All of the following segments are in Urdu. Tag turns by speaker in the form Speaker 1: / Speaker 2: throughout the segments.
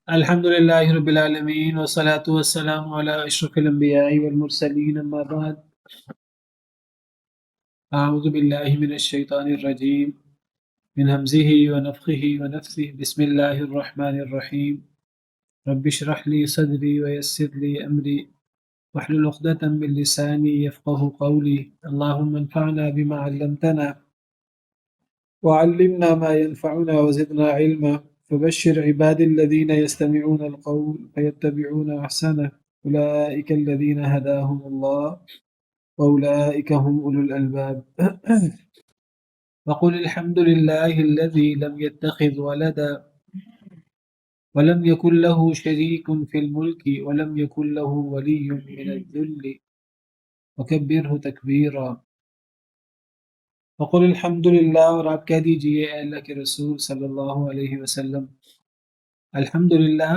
Speaker 1: الحمد لله رب العالمين والصلاة والسلام على أشرف الأنبياء والمرسلين أما بعد أعوذ بالله من الشيطان الرجيم من همزه ونفخه ونفثه بسم الله الرحمن الرحيم رب اشرح لي صدري ويسر لي أمري واحلل عقدة من لساني يفقه قولي اللهم انفعنا بما علمتنا وعلمنا ما ينفعنا وزدنا علما فبشر عبادي الذين يستمعون القول فيتبعون أحسنه أولئك الذين هداهم الله وأولئك هم أولو الألباب وقل الحمد لله الذي لم يتخذ ولدا ولم يكن له شريك في الملك ولم يكن له ولي من الذل وكبره تكبيرا وقل الحمد لله اور آپ کہہ دیجئے اے اللہ کے رسول صلی اللہ علیہ وسلم الحمدللہ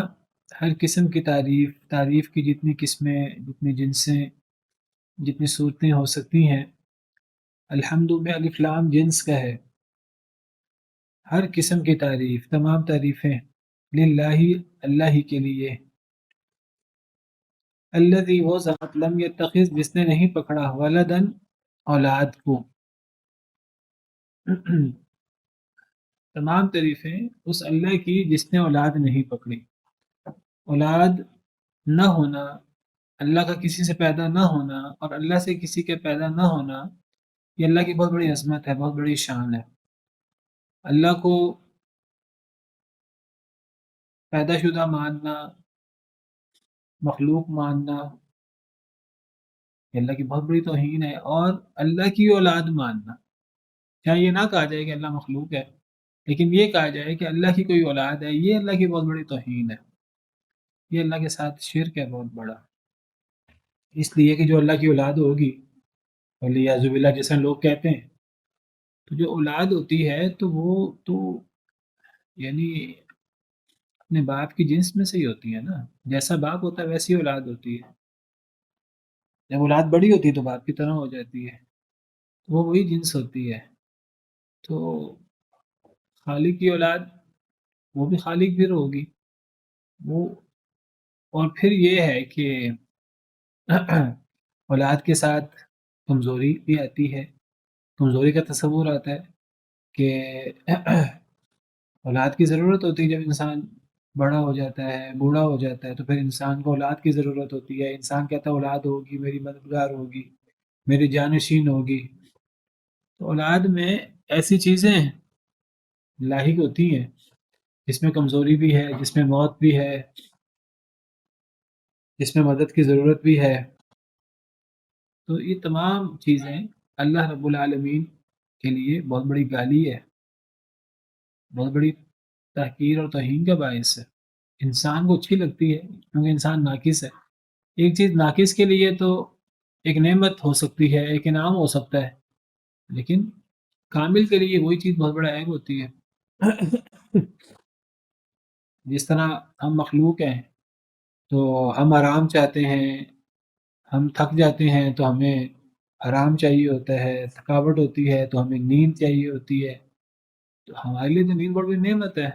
Speaker 1: ہر قسم کی تعریف کی جتنی قسمیں جتنی جنسیں جتنی صورتیں ہو سکتی ہیں الحمد میں الف لام جنس کا ہے ہر قسم کی تعریف تمام تعریفیں للہ اللہ ہی کے لیے الذی وہ ذات لم یتخذ جس نے نہیں پکڑا ولدن اولاد کو تمام تعریفیں اس اللہ کی جس نے اولاد نہیں پکڑی اولاد نہ ہونا اللہ کا کسی سے پیدا نہ ہونا اور اللہ سے کسی کے پیدا نہ ہونا یہ اللہ کی بہت بڑی عظمت ہے بہت بڑی شان ہے اللہ کو پیدا شدہ ماننا مخلوق ماننا یہ اللہ کی بہت بڑی توہین ہے اور اللہ کی اولاد ماننا چاہے یہ نہ کہا جائے کہ اللہ مخلوق ہے لیکن یہ کہا جائے کہ اللہ کی کوئی اولاد ہے یہ اللہ کی بہت بڑی توہین ہے یہ اللہ کے ساتھ شرک ہے بہت بڑا اس لیے کہ جو اللہ کی اولاد ہوگی ولیعذ باللہ جیسے لوگ کہتے ہیں تو جو اولاد ہوتی ہے تو وہ تو یعنی اپنے باپ کی جنس میں سے ہی ہوتی ہے نا جیسا باپ ہوتا ہے ویسی اولاد ہوتی ہے جب اولاد بڑی ہوتی ہے تو باپ کی طرح ہو جاتی ہے وہ وہی جنس ہوتی ہے تو خالق کی اولاد وہ بھی خالق پھر ہوگی وہ اور پھر یہ ہے کہ اولاد کے ساتھ کمزوری بھی آتی ہے کمزوری کا تصور آتا ہے کہ اولاد کی ضرورت ہوتی ہے جب انسان بڑا ہو جاتا ہے بوڑھا ہو جاتا ہے تو پھر انسان کو اولاد کی ضرورت ہوتی ہے انسان کہتا ہے اولاد ہوگی میری مددگار ہوگی میری جانشین ہوگی تو اولاد میں ایسی چیزیں لاحق ہوتی ہیں جس میں کمزوری بھی ہے جس میں موت بھی ہے جس میں مدد کی ضرورت بھی ہے تو یہ تمام چیزیں اللہ رب العالمین کے لیے بہت بڑی گالی ہے بہت بڑی تحقیر اور توہین کا باعث ہے انسان کو اچھی لگتی ہے کیونکہ انسان ناقص ہے ایک چیز ناقص کے لیے تو ایک نعمت ہو سکتی ہے ایک انعام ہو سکتا ہے لیکن کامل کے لیے وہی چیز بہت بڑا عیب ہوتی ہے جس طرح ہم مخلوق ہیں تو ہم آرام چاہتے ہیں ہم تھک جاتے ہیں تو ہمیں آرام چاہیے ہوتا ہے تھکاوٹ ہوتی ہے تو ہمیں نیند چاہیے ہوتی ہے تو ہمارے لیے تو نیند بڑی بڑی نعمت ہے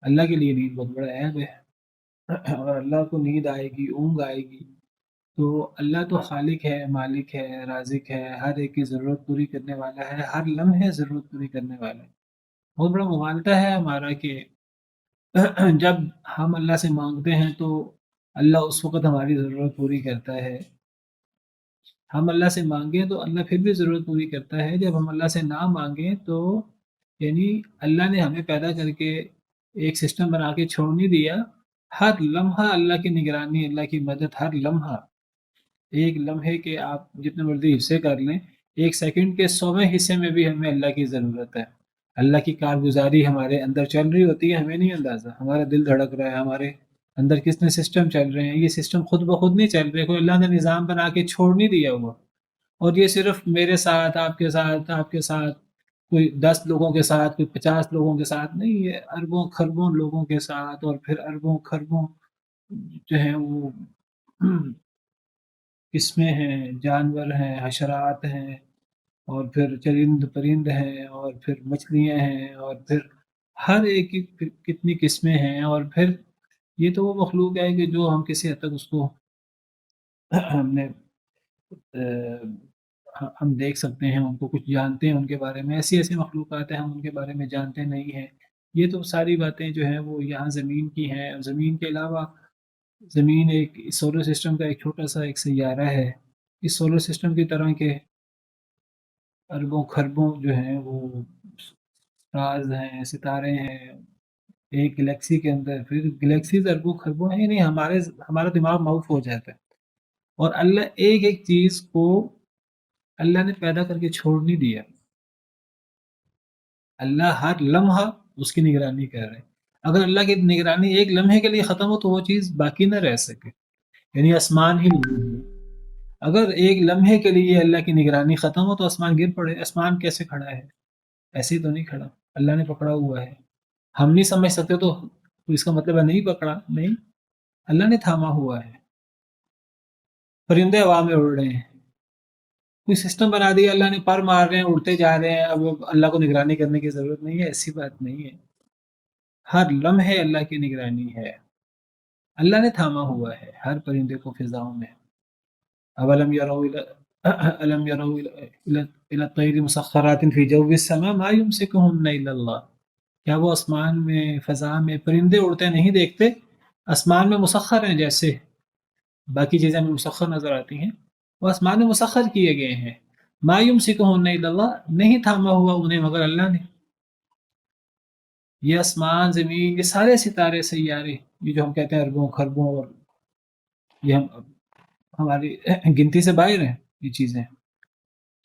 Speaker 1: اللہ کے لیے نیند بہت بڑا عیب ہے اور اللہ کو نیند آئے گی اونگ آئے گی تو اللہ تو خالق ہے مالک ہے رازق ہے ہر ایک کی ضرورت پوری کرنے والا ہے ہر لمحے ضرورت پوری کرنے والا ہے بہت بڑا مغالطہ ہے ہمارا کہ جب ہم اللہ سے مانگتے ہیں تو اللہ اس وقت ہماری ضرورت پوری کرتا ہے ہم اللہ سے مانگیں تو اللہ پھر بھی ضرورت پوری کرتا ہے جب ہم اللہ سے نہ مانگیں تو یعنی اللہ نے ہمیں پیدا کر کے ایک سسٹم بنا کے چھوڑ نہیں دیا ہر لمحہ اللہ کی نگرانی اللہ کی مدد ہر لمحہ ایک لمحے کے آپ جتنے مرضی حصے کر لیں ایک سیکنڈ کے 100ویں حصے میں بھی ہمیں اللہ کی ضرورت ہے اللہ کی کارگزاری ہمارے اندر چل رہی ہوتی ہے ہمیں نہیں اندازہ ہمارا دل دھڑک رہا ہے ہمارے اندر کس نے سسٹم چل رہے ہیں یہ سسٹم خود بخود نہیں چل رہے کوئی اللہ نے نظام بنا کے چھوڑ نہیں دیا ہوا اور یہ صرف میرے ساتھ آپ کے ساتھ کوئی 10 لوگوں کے ساتھ کوئی 50 لوگوں کے ساتھ نہیں یہ اربوں خربوں لوگوں کے ساتھ اور پھر اربوں خربوں جو ہیں وہ قسمیں ہیں جانور ہیں حشرات ہیں اور پھر چرند پرند ہیں اور پھر مچھلیاں ہیں اور پھر ہر ایک کی کتنی قسمیں ہیں، اور پھر یہ تو وہ مخلوق ہے کہ جو ہم کسی حد تک اس کو ہم نے ہم دیکھ سکتے ہیں، ان کو کچھ جانتے ہیں ان کے بارے میں، ایسی ایسی مخلوقات ہیں ہم ان کے بارے میں جانتے نہیں ہیں۔ یہ تو ساری باتیں جو ہیں وہ یہاں زمین کی ہیں، زمین کے علاوہ زمین ایک سولر سسٹم کا ایک چھوٹا سا ایک سیارہ ہے۔ اس سولر سسٹم کی طرح کے اربوں خربوں جو ہیں وہ راز ہیں، ستارے ہیں ایک گلیکسی کے اندر، پھر گلیکسیز اربوں خربوں ہیں، نہیں ہمارا دماغ معاف ہو جاتا ہے۔ اور اللہ ایک ایک چیز کو اللہ نے پیدا کر کے چھوڑ نہیں دیا، اللہ ہر لمحہ اس کی نگرانی کر رہے ہیں۔ اگر اللہ کی نگرانی ایک لمحے کے لیے ختم ہو تو وہ چیز باقی نہ رہ سکے، یعنی آسمان ہی نہیں ہے۔ اگر ایک لمحے کے لیے اللہ کی نگرانی ختم ہو تو آسمان گر پڑے۔ آسمان کیسے کھڑا ہے؟ ایسے ہی تو نہیں کھڑا، اللہ نے پکڑا ہوا ہے۔ ہم نہیں سمجھ سکتے تو اس کا مطلب ہے نہیں پکڑا، نہیں، اللہ نے تھاما ہوا ہے۔ پرندے ہوا میں اڑ رہے ہیں، کوئی سسٹم بنا دیا اللہ نے، پر مار رہے ہیں، اڑتے جا رہے ہیں، اب اللہ کو نگرانی کرنے کی ضرورت نہیں ہے، ایسی بات نہیں ہے۔ ہر لمحے اللہ کی نگرانی ہے، اللہ نے تھاما ہوا ہے ہر پرندے کو فضاؤں میں۔ اولم يروا الم يروا الى الطير مسخرات في جو السماء ما يمسكهن الا الله، کیا وہ آسمان میں فضا میں پرندے اڑتے نہیں دیکھتے؟ آسمان میں مسخر ہیں، جیسے باقی چیزیں ہمیں مسخر نظر آتی ہیں، وہ آسمان میں مسخر کیے گئے ہیں۔ ما یمسکہن الا اللہ، نہیں تھاما ہوا انہیں مگر اللہ نے۔ یہ آسمان زمین یہ سارے ستارے سیارے، یہ جو ہم کہتے ہیں اربوں خربوں، اور یہ ہماری گنتی سے باہر ہیں یہ چیزیں،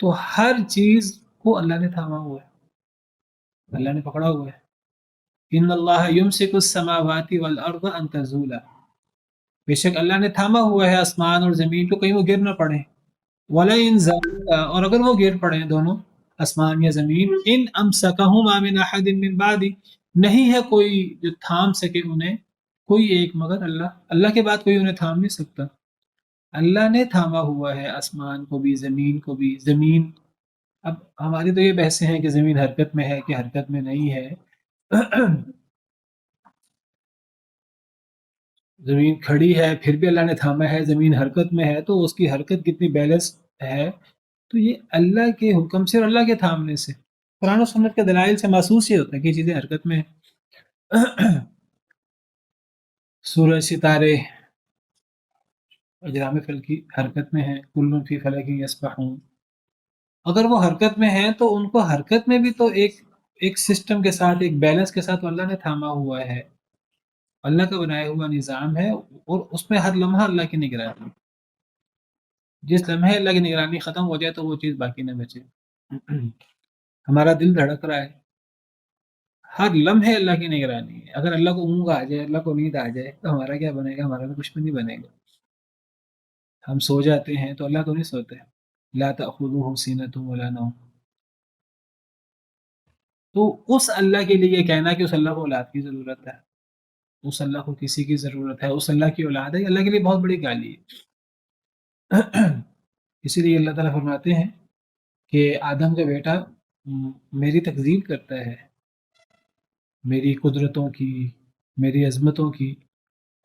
Speaker 1: تو ہر چیز کو اللہ نے تھاما ہوا ہے، اللہ نے پکڑا ہوا ہے۔ ان اللہ یمسک السماوات والارض ان تزولا، بے شک اللہ نے تھاما ہوا ہے آسمان اور زمین کو، کہیں وہ گر نہ پڑے۔ وَلَئِن زَالَتَا، اور اگر وہ گر پڑیں دونوں آسمان یا زمین، ان امسکہما من احد من بعد، نہیں ہے کوئی جو تھام سکے انہیں، کوئی ایک مگر اللہ، اللہ کے بعد کوئی انہیں تھام نہیں سکتا۔ اللہ نے تھاما ہوا ہے آسمان کو بھی زمین کو بھی۔ زمین، اب ہماری تو یہ بحثیں ہیں کہ زمین حرکت میں ہے کہ حرکت میں نہیں ہے۔ زمین کھڑی ہے پھر بھی اللہ نے تھاما ہے، زمین حرکت میں ہے تو اس کی حرکت کتنی بیلنس ہے، تو یہ اللہ کے حکم سے اور اللہ کے تھامنے سے، قرآن و سنت کے دلائل سے محسوس ہی ہوتا ہے کہ یہ چیزیں حرکت میں ہیں۔ سورج، ستارے، اجرام فلکی حرکت میں ہیں، کل فی فلک یسبحون، اگر وہ حرکت میں ہیں تو ان کو حرکت میں بھی تو ایک سسٹم کے ساتھ، ایک بیلنس کے ساتھ اللہ نے تھاما ہوا ہے، اللہ کا بنایا ہوا نظام ہے، اور اس میں ہر لمحہ اللہ کی نگرانی، جس لمحے اللہ کی نگرانی ختم ہو جائے تو وہ چیز باقی نہ بچے۔ ہمارا دل دھڑک رہا ہے، ہر لمحے اللہ کی نگرانی ہے۔ اگر اللہ کو اونگ آ جائے، اللہ کو نیند آ جائے تو ہمارا کیا بنے گا؟ ہمارا تو کچھ بھی نہیں بنے گا۔ ہم سو جاتے ہیں تو اللہ تو نہیں سوتے، لا تأخذوہ سینۃ ولا نوم۔ تو اس اللہ کے لیے کہنا کہ اس اللہ کو اولاد کی ضرورت ہے، اس اللہ کو کسی کی ضرورت ہے، اس اللہ کی اولاد ہے، اللہ کے لیے بہت بڑی گالی ہے۔ اسی لیے اللہ تعالیٰ فرماتے ہیں کہ آدم کا بیٹا میری تکذیب کرتا ہے، میری قدرتوں کی، میری عظمتوں کی،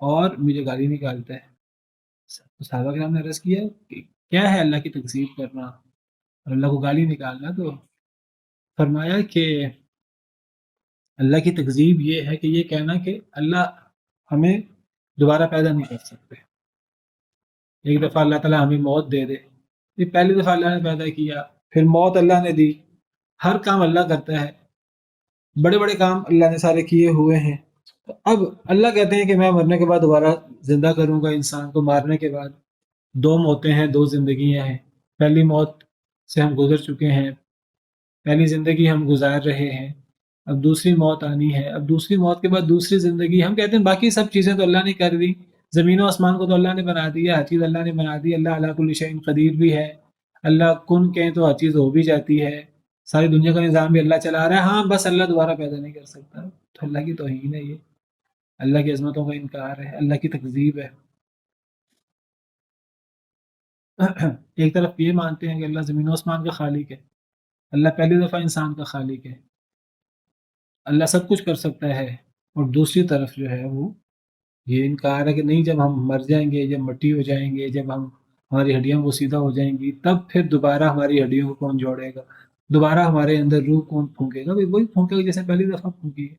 Speaker 1: اور مجھے گالی نکالتا ہے۔ صحابہ کرام نے عرض کیا کہ کیا ہے اللہ کی تکذیب کرنا اور اللہ کو گالی نکالنا؟ تو فرمایا کہ اللہ کی تکذیب یہ ہے کہ یہ کہنا کہ اللہ ہمیں دوبارہ پیدا نہیں کر سکتے۔ ایک دفعہ اللہ تعالیٰ ہمیں موت دے دے، یہ پہلی دفعہ اللہ نے پیدا کیا، پھر موت اللہ نے دی، ہر کام اللہ کرتا ہے، بڑے بڑے کام اللہ نے سارے کیے ہوئے ہیں۔ تو اب اللہ کہتے ہیں کہ میں مرنے کے بعد دوبارہ زندہ کروں گا انسان کو۔ مارنے کے بعد دو موتیں ہیں، دو زندگیاں ہیں، پہلی موت سے ہم گزر چکے ہیں، پہلی زندگی ہم گزار رہے ہیں، اب دوسری موت آنی ہے، اب دوسری موت کے بعد دوسری زندگی۔ ہم کہتے ہیں باقی سب چیزیں تو اللہ نے کر دی، زمین و آسمان کو تو اللہ نے بنا دیا، ہر چیز اللہ نے بنا دی، اللہ علی کل شیء قدیر بھی ہے، اللہ کن کہیں تو ہر چیز ہو بھی جاتی ہے، ساری دنیا کا نظام بھی اللہ چلا رہا ہے، ہاں بس اللہ دوبارہ پیدا نہیں کر سکتا۔ تو اللہ کی توہین ہے، یہ اللہ کی عظمتوں کا انکار ہے، اللہ کی تکذیب ہے۔ ایک طرف یہ مانتے ہیں کہ اللہ زمین و آسمان کا خالق ہے، اللہ پہلی دفعہ انسان کا خالق ہے، اللہ سب کچھ کر سکتا ہے، اور دوسری طرف جو ہے وہ یہ انکار ہے کہ نہیں، جب ہم مر جائیں گے، جب مٹی ہو جائیں گے، جب ہماری ہڈیاں وہ سیدھا ہو جائیں گی، تب پھر دوبارہ ہماری ہڈیوں کو کون جوڑے گا، دوبارہ ہمارے اندر روح کون پھونکے گا؟ وہی پھونکے گا جیسے پہلی دفعہ پھونکی ہے۔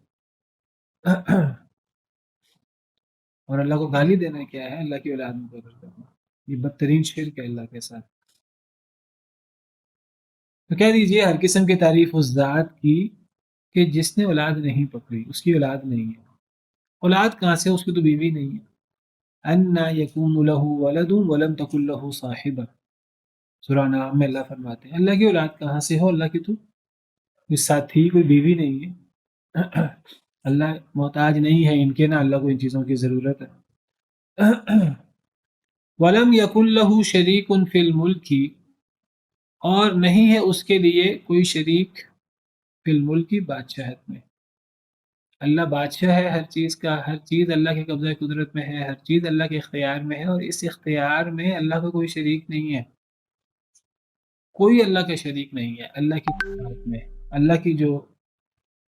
Speaker 1: اور اللہ کو گالی دینا کیا ہے؟ اللہ کی اولاد مقرر کرنا، یہ بدترین شرک ہے اللہ کے ساتھ۔ تو کہہ دیجئے ہر قسم کی تعریف اس ذات کی کہ جس نے اولاد نہیں پکڑی، اس کی اولاد نہیں ہے۔ اولاد کہاں سے؟ اس کی تو بیوی نہیں ہے۔ انا یکون لہ ولد ولم تکن لہ صاحبہ، سورہ نام میں اللہ فرماتے ہیں اللہ کی اولاد کہاں سے ہو؟ اللہ کی تو کوئی ساتھی، کوئی بیوی نہیں ہے۔ اللہ محتاج نہیں ہے ان کے، نہ اللہ کو ان چیزوں کی ضرورت ہے۔ ولم یکن لہ شریک فی الملک، اور نہیں ہے اس کے لیے کوئی شریک فی الملک کی بادشاہت میں۔ اللہ بادشاہ ہے ہر چیز کا، ہر چیز اللہ کے قبضہ قدرت میں ہے، ہر چیز اللہ کے اختیار میں ہے، اور اس اختیار میں اللہ کا کوئی شریک نہیں ہے، کوئی اللہ کا شریک نہیں ہے اللہ کی قدرت میں۔ اللہ کی جو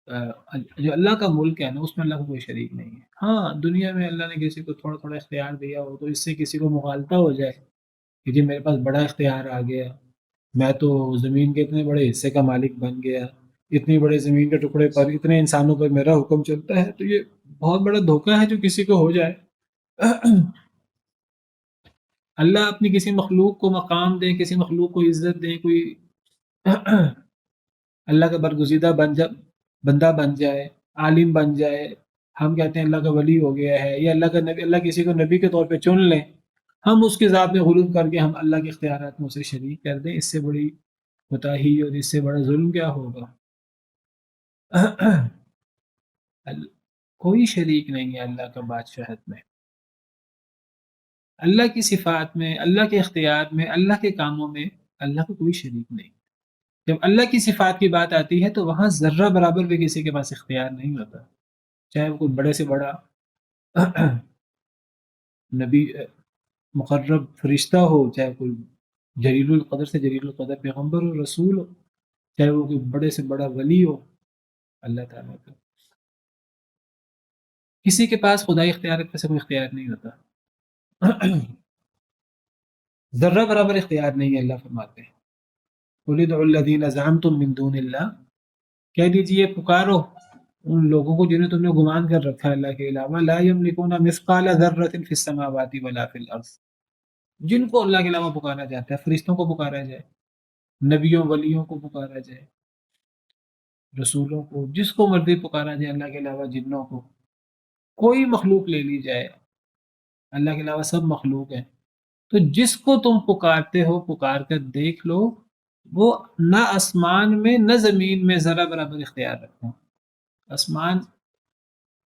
Speaker 1: اللہ کا ملک ہے نا، اس میں اللہ کا کوئی شریک نہیں ہے۔ ہاں دنیا میں اللہ نے کسی کو تھوڑا تھوڑا اختیار دیا ہو تو اس سے کسی کو مغالطہ ہو جائے کہ جی میرے پاس بڑا اختیار آ گیا، میں تو زمین کے اتنے بڑے حصے کا مالک بن گیا، اتنی بڑے زمین کے ٹکڑے پر اتنے انسانوں پر میرا حکم چلتا ہے، تو یہ بہت بڑا دھوکہ ہے جو کسی کو ہو جائے۔ اللہ اپنی کسی مخلوق کو مقام دے، کسی مخلوق کو عزت دے، کوئی اللہ کا برگزیدہ بندہ بن جائے، عالم بن جائے، ہم کہتے ہیں اللہ کا ولی ہو گیا ہے، یا اللہ کا نبی، اللہ کسی کو نبی کے طور پہ چن لیں، ہم اس کی ذات میں غلو کر کے ہم اللہ کے اختیارات میں اسے شریک کر دیں، اس سے بڑی کوتاہی اور اس سے بڑا ظلم کیا ہوگا؟ کوئی شریک نہیں ہے اللہ کا بادشاہت میں، اللہ کی صفات میں، اللہ کے اختیار میں، اللہ کے کاموں میں اللہ کا کوئی شریک نہیں۔ جب اللہ کی صفات کی بات آتی ہے تو وہاں ذرہ برابر بھی کسی کے پاس اختیار نہیں ہوتا، چاہے وہ کوئی بڑے سے بڑا نبی، مقرب فرشتہ ہو، چاہے کوئی جلیل القدر سے جلیل القدر پیغمبر و رسول ہو، چاہے وہ کوئی بڑے سے بڑا ولی ہو اللہ تعالیٰ کا، کسی کے پاس خدائی اختیارات سے کوئی اختیار نہیں ہوتا۔ ذرہ برابر اختیار نہیں ہے، اللہ فرماتے ہیں قُلِ ادْعُوا الَّذِينَ زَعَمْتُم مِّن دُونِ اللَّهِ، کہہ دیجئے پکارو ان لوگوں کو جنہیں تم نے گمان کر رکھا ہے اللہ کے علاوہ، لا یملکون مثقال ذرۃ فی السماوات ولا فی الارض، جن کو اللہ کے علاوہ پکارا جاتا ہے، فرشتوں کو پکارا جائے، نبیوں ولیوں کو پکارا جائے، رسولوں کو، جس کو مرضی پکارا جائے اللہ کے علاوہ، جنوں کو، کوئی مخلوق لے لی جائے، اللہ کے علاوہ سب مخلوق ہیں، تو جس کو تم پکارتے ہو پکار کر دیکھ لو، وہ نہ آسمان میں نہ زمین میں ذرہ برابر اختیار رکھتے ہیں۔ آسمان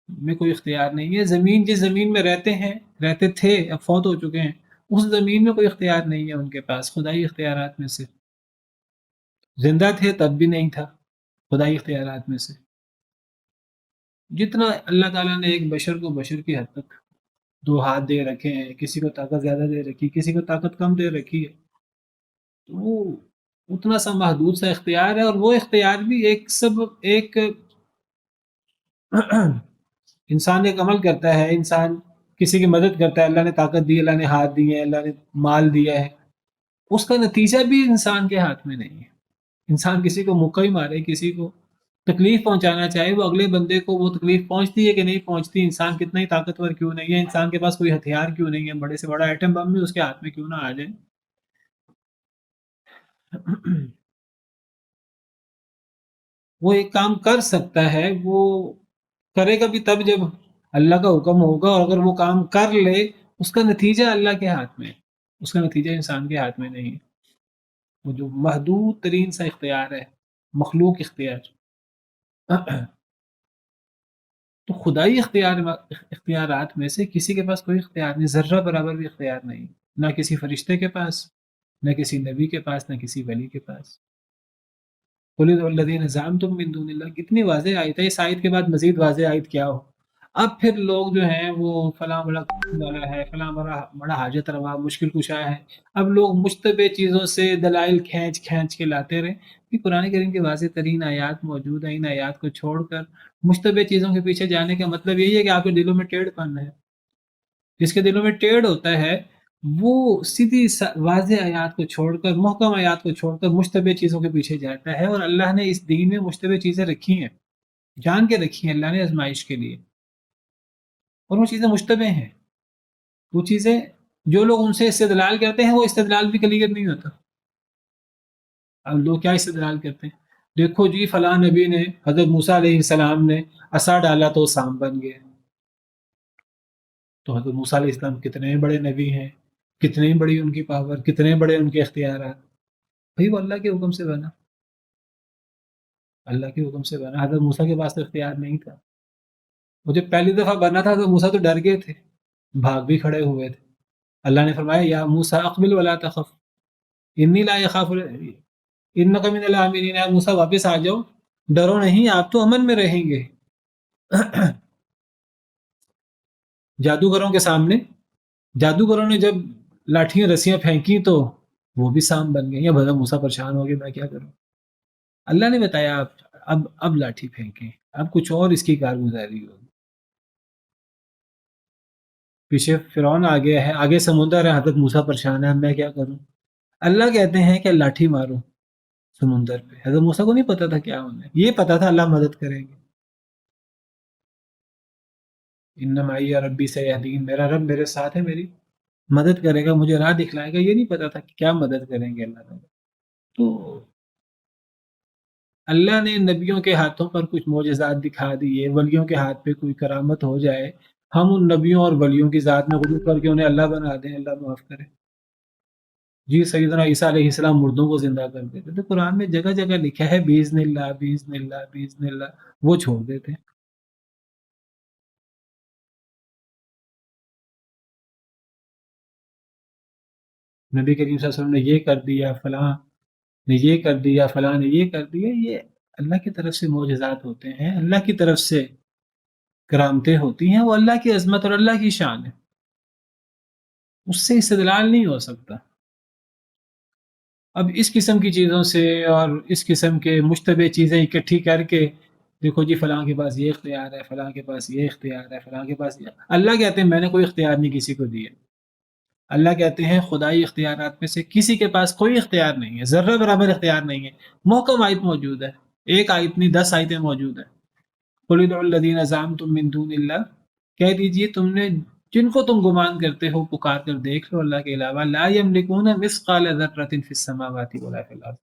Speaker 1: میں کوئی اختیار نہیں ہے، زمین جس زمین میں رہتے ہیں، رہتے تھے، اب فوت ہو چکے ہیں، اس زمین میں کوئی اختیار نہیں ہے ان کے پاس خدائی اختیارات میں سے، زندہ تھے تب بھی نہیں تھا خدائی اختیارات میں سے۔ جتنا اللہ تعالیٰ نے ایک بشر کو بشر کی حد تک دو ہاتھ دے رکھے ہیں، کسی کو طاقت زیادہ دے رکھی، کسی کو طاقت کم دے رکھی ہے، تو وہ اتنا سا محدود سا اختیار ہے، اور وہ اختیار بھی ایک انسان ایک عمل کرتا ہے، انسان کسی کی مدد کرتا ہے، اللہ نے طاقت دی، اللہ نے ہاتھ دیے ہیں، اللہ نے مال دیا ہے، اس کا نتیجہ بھی انسان کے ہاتھ میں نہیں ہے۔ انسان کسی کو مکہ ہی مارے، کسی کو تکلیف پہنچانا چاہے، وہ اگلے بندے کو وہ تکلیف پہنچتی ہے کہ نہیں پہنچتی، انسان کتنا ہی طاقتور کیوں نہیں ہے، انسان کے پاس کوئی ہتھیار کیوں نہیں ہے، بڑے سے بڑا ایٹم بم بھی اس کے ہاتھ میں کیوں نہ آ جائے، وہ ایک کام کر سکتا ہے، وہ کرے گا بھی تب جب اللہ کا حکم ہوگا، اور اگر وہ کام کر لے اس کا نتیجہ اللہ کے ہاتھ میں ہے، اس کا نتیجہ انسان کے ہاتھ میں نہیں ہے، وہ جو محدود ترین سا اختیار ہے، مخلوق اختیار۔ تو خدائی اختیارات میں سے کسی کے پاس کوئی اختیار نہیں، ذرہ برابر بھی اختیار نہیں، نہ کسی فرشتے کے پاس، نہ کسی نبی کے پاس، نہ کسی ولی کے پاس۔ قُلِ ادْعُوا الَّذِينَ زَعَمْتُم مِّن دُونِ اللَّهِ، کتنی واضح آیت ہے، اس آیت کے بعد مزید واضح آیت کیا ہو؟ اب پھر لوگ جو ہیں وہ فلاں بڑا والا ہے، فلاں بڑا بڑا حاجت روا مشکل کشا ہے، اب لوگ مشتبہ چیزوں سے دلائل کھینچ کھینچ کے لاتے رہے کہ قرآن کریم کی واضح ترین آیات موجود ہیں، ان آیات کو چھوڑ کر مشتبہ چیزوں کے پیچھے جانے کا مطلب یہی ہے کہ آپ کے دلوں میں ٹیڑھ پن ہے. جس کے دلوں میں ٹیڑھ ہوتا ہے وہ سیدھی واضح آیات کو چھوڑ کر، محکم آیات کو چھوڑ کر مشتبہ چیزوں کے پیچھے جاتا ہے. اور اللہ نے اس دین میں مشتبہ چیزیں رکھی ہیں، جان کے رکھی ہیں اللہ نے آزمائش کے لیے، اور وہ چیزیں مشتبہ ہیں. وہ چیزیں جو لوگ ان سے استدلال کرتے ہیں وہ استدلال بھی کلیئر نہیں ہوتا. اب لوگ کیا استدلال کرتے ہیں؟ دیکھو جی فلاں نبی نے، حضرت موسیٰ علیہ السلام نے عصا ڈالا تو سانپ بن گئے. تو حضرت موسیٰ علیہ السلام کتنے بڑے نبی ہیں، کتنی بڑی ان کی پاور، کتنے بڑے ان کے اختیارات. بھائی وہ اللہ کے حکم سے بنا، اللہ کے حکم سے بنا. حضرت موسیٰ کے پاس تو اختیار نہیں تھا. وہ جب پہلی دفعہ بنا تھا تو موسیٰ تو ڈر گئے تھے، بھاگ بھی کھڑے ہوئے تھے. اللہ نے فرمایا یا موسیٰ اقبل ولا تخف انی لا یخاف انک من الآمنین. یا موسیٰ واپس آ جاؤ، ڈرو نہیں، آپ تو امن میں رہیں گے. جادوگروں کے سامنے جادوگروں نے جب لاٹھیاں رسیاں پھینکی تو وہ بھی سام بن گئے. یا بھلا موسیٰ پریشان ہو گئے میں کیا کروں. اللہ نے بتایا آپ اب لاٹھی پھینکیں، اب کچھ اور اس کی کارگزاری ہوگی. پیچھے فرعون آ گیا ہے، آگے سمندر ہے، حضرت موسیٰ پریشان ہے میں کیا کروں. اللہ کہتے ہیں کہ لاٹھی مارو سمندر پہ. حضرت موسیٰ کو نہیں پتا تھا کیا ہونا ہے، یہ پتا تھا اللہ مدد کریں گے. ان معی ربی سیہدین، میرا رب میرے ساتھ ہے، میری مدد کرے گا، مجھے راہ دکھلائے گا. یہ نہیں پتا تھا کہ کیا مدد کریں گے اللہ تعالیٰ. تو اللہ نے نبیوں کے ہاتھوں پر کچھ معجزات دکھا دیے، ولیوں کے ہاتھ پہ کوئی کرامت ہو جائے، ہم ان نبیوں اور ولیوں کی ذات میں غلو کر کے انہیں اللہ بنا دیں. اللہ معاف کرے. جی سیدنا عیسیٰ علیہ السلام مردوں کو زندہ کر دیتے تو قرآن میں جگہ جگہ لکھا ہے باذن اللہ باذن اللہ باذن اللہ، وہ چھوڑ دیتے. نبی کریم صلی اللہ علیہ وسلم نے یہ کر دیا، فلاں نے یہ کر دیا، فلاں نے یہ کر دیا. یہ اللہ کی طرف سے معجزات ہوتے ہیں، اللہ کی طرف سے کرامتیں ہوتی ہیں، وہ اللہ کی عظمت اور اللہ کی شان ہے، اس سے استدلال نہیں ہو سکتا. اب اس قسم کی چیزوں سے اور اس قسم کے مشتبہ چیزیں اکٹھی کر کے دیکھو جی فلاں کے پاس یہ اختیار ہے، فلاں کے پاس یہ اختیار ہے، فلاں کے پاس یہ. اللہ کہتے ہیں میں نے کوئی اختیار نہیں کسی کو دیا. اللہ کہتے ہیں خدائی اختیارات میں سے کسی کے پاس کوئی اختیار نہیں ہے، ذرہ برابر اختیار نہیں ہے. محکم آیت موجود ہے، ایک آیت نہیں 10 آیتیں موجود ہیں. قل ادعوا الذین زعمتم من دون اللہ، کہہ دیجئے تم نے جن کو تم گمان کرتے ہو پکار کر دیکھ لو اللہ کے علاوہ. لا یملکون مثقال ذرۃ فی السماوات ولا فی الارض،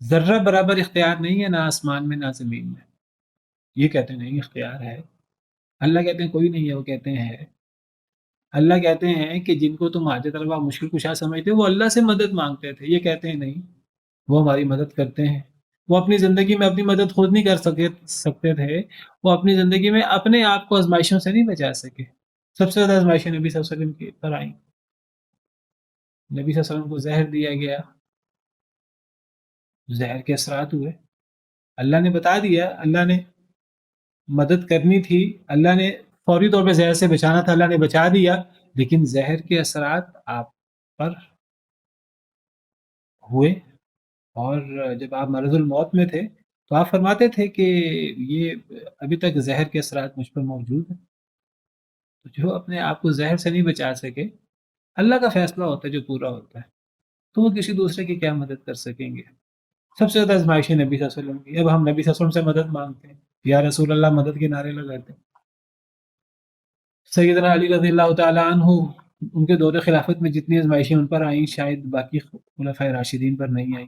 Speaker 1: ذرہ برابر اختیار نہیں ہے نہ آسمان میں نہ زمین میں. یہ کہتے ہیں نہیں اختیار ہے. اللہ کہتے ہیں کوئی نہیں ہے، وہ کہتے ہیں ہے. اللہ کہتے ہیں کہ جن کو تم حاجت روا مشکل کشا سمجھتے ہو وہ اللہ سے مدد مانگتے تھے. یہ کہتے ہیں نہیں، وہ ہماری مدد کرتے ہیں. وہ اپنی زندگی میں اپنی مدد خود نہیں کر سکتے تھے، وہ اپنی زندگی میں اپنے آپ کو آزمائشوں سے نہیں بچا سکے. سب سے زیادہ آزمائشیں نبی صلی اللہ علیہ وسلم کی پر آئیں. نبی صلی اللہ علیہ وسلم کو زہر دیا گیا، زہر کے اثرات ہوئے. اللہ نے بتا دیا، اللہ نے مدد کرنی تھی، اللہ نے فوری طور پہ زہر سے بچانا تھا، اللہ نے بچا دیا، لیکن زہر کے اثرات آپ پر ہوئے. اور جب آپ مرض الموت میں تھے تو آپ فرماتے تھے کہ یہ ابھی تک زہر کے اثرات مجھ پر موجود ہیں. تو جو اپنے آپ کو زہر سے نہیں بچا سکے، اللہ کا فیصلہ ہوتا ہے جو پورا ہوتا ہے، تو وہ کسی دوسرے کی کیا مدد کر سکیں گے. سب سے زیادہ آزمائشیں نبی صلی اللہ علیہ وسلم کی. اب ہم نبی صلی اللہ علیہ وسلم سے مدد مانگتے ہیں، یا رسول اللہ مدد کے نعرے لگاتے ہیں. سیدنا علی رضی اللہ تعالیٰ عنہ، ان کے دور خلافت میں جتنی آزمائشیں ان پر آئیں شاید باقی خلفائے راشدین پر نہیں آئیں،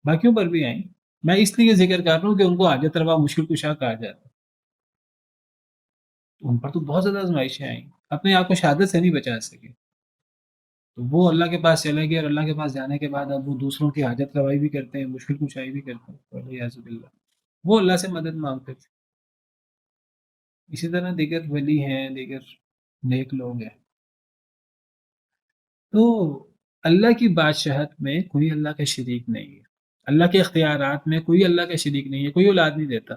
Speaker 1: باقیوں پر بھی آئیں. میں اس لیے ذکر کر رہا ہوں کہ ان کو حاجت روا مشکل کشا کہا جاتا ہے. ان پر تو بہت زیادہ آزمائشیں آئیں، اپنے آپ کو شہادت سے نہیں بچا سکے. تو وہ اللہ کے پاس چلے گئے، اور اللہ کے پاس جانے کے بعد اب وہ دوسروں کی حاجت روائی بھی کرتے ہیں، مشکل کشائی بھی کرتے ہیں. والعیاذ باللہ. وہ اللہ سے مدد مانگتے تھے. اسی طرح دیگر ولی ہیں، دیگر نیک لوگ ہیں. تو اللہ کی بادشاہت میں کوئی اللہ کا شریک نہیں ہے، اللہ کے اختیارات میں کوئی اللہ کا شریک نہیں ہے. کوئی اولاد نہیں دیتا،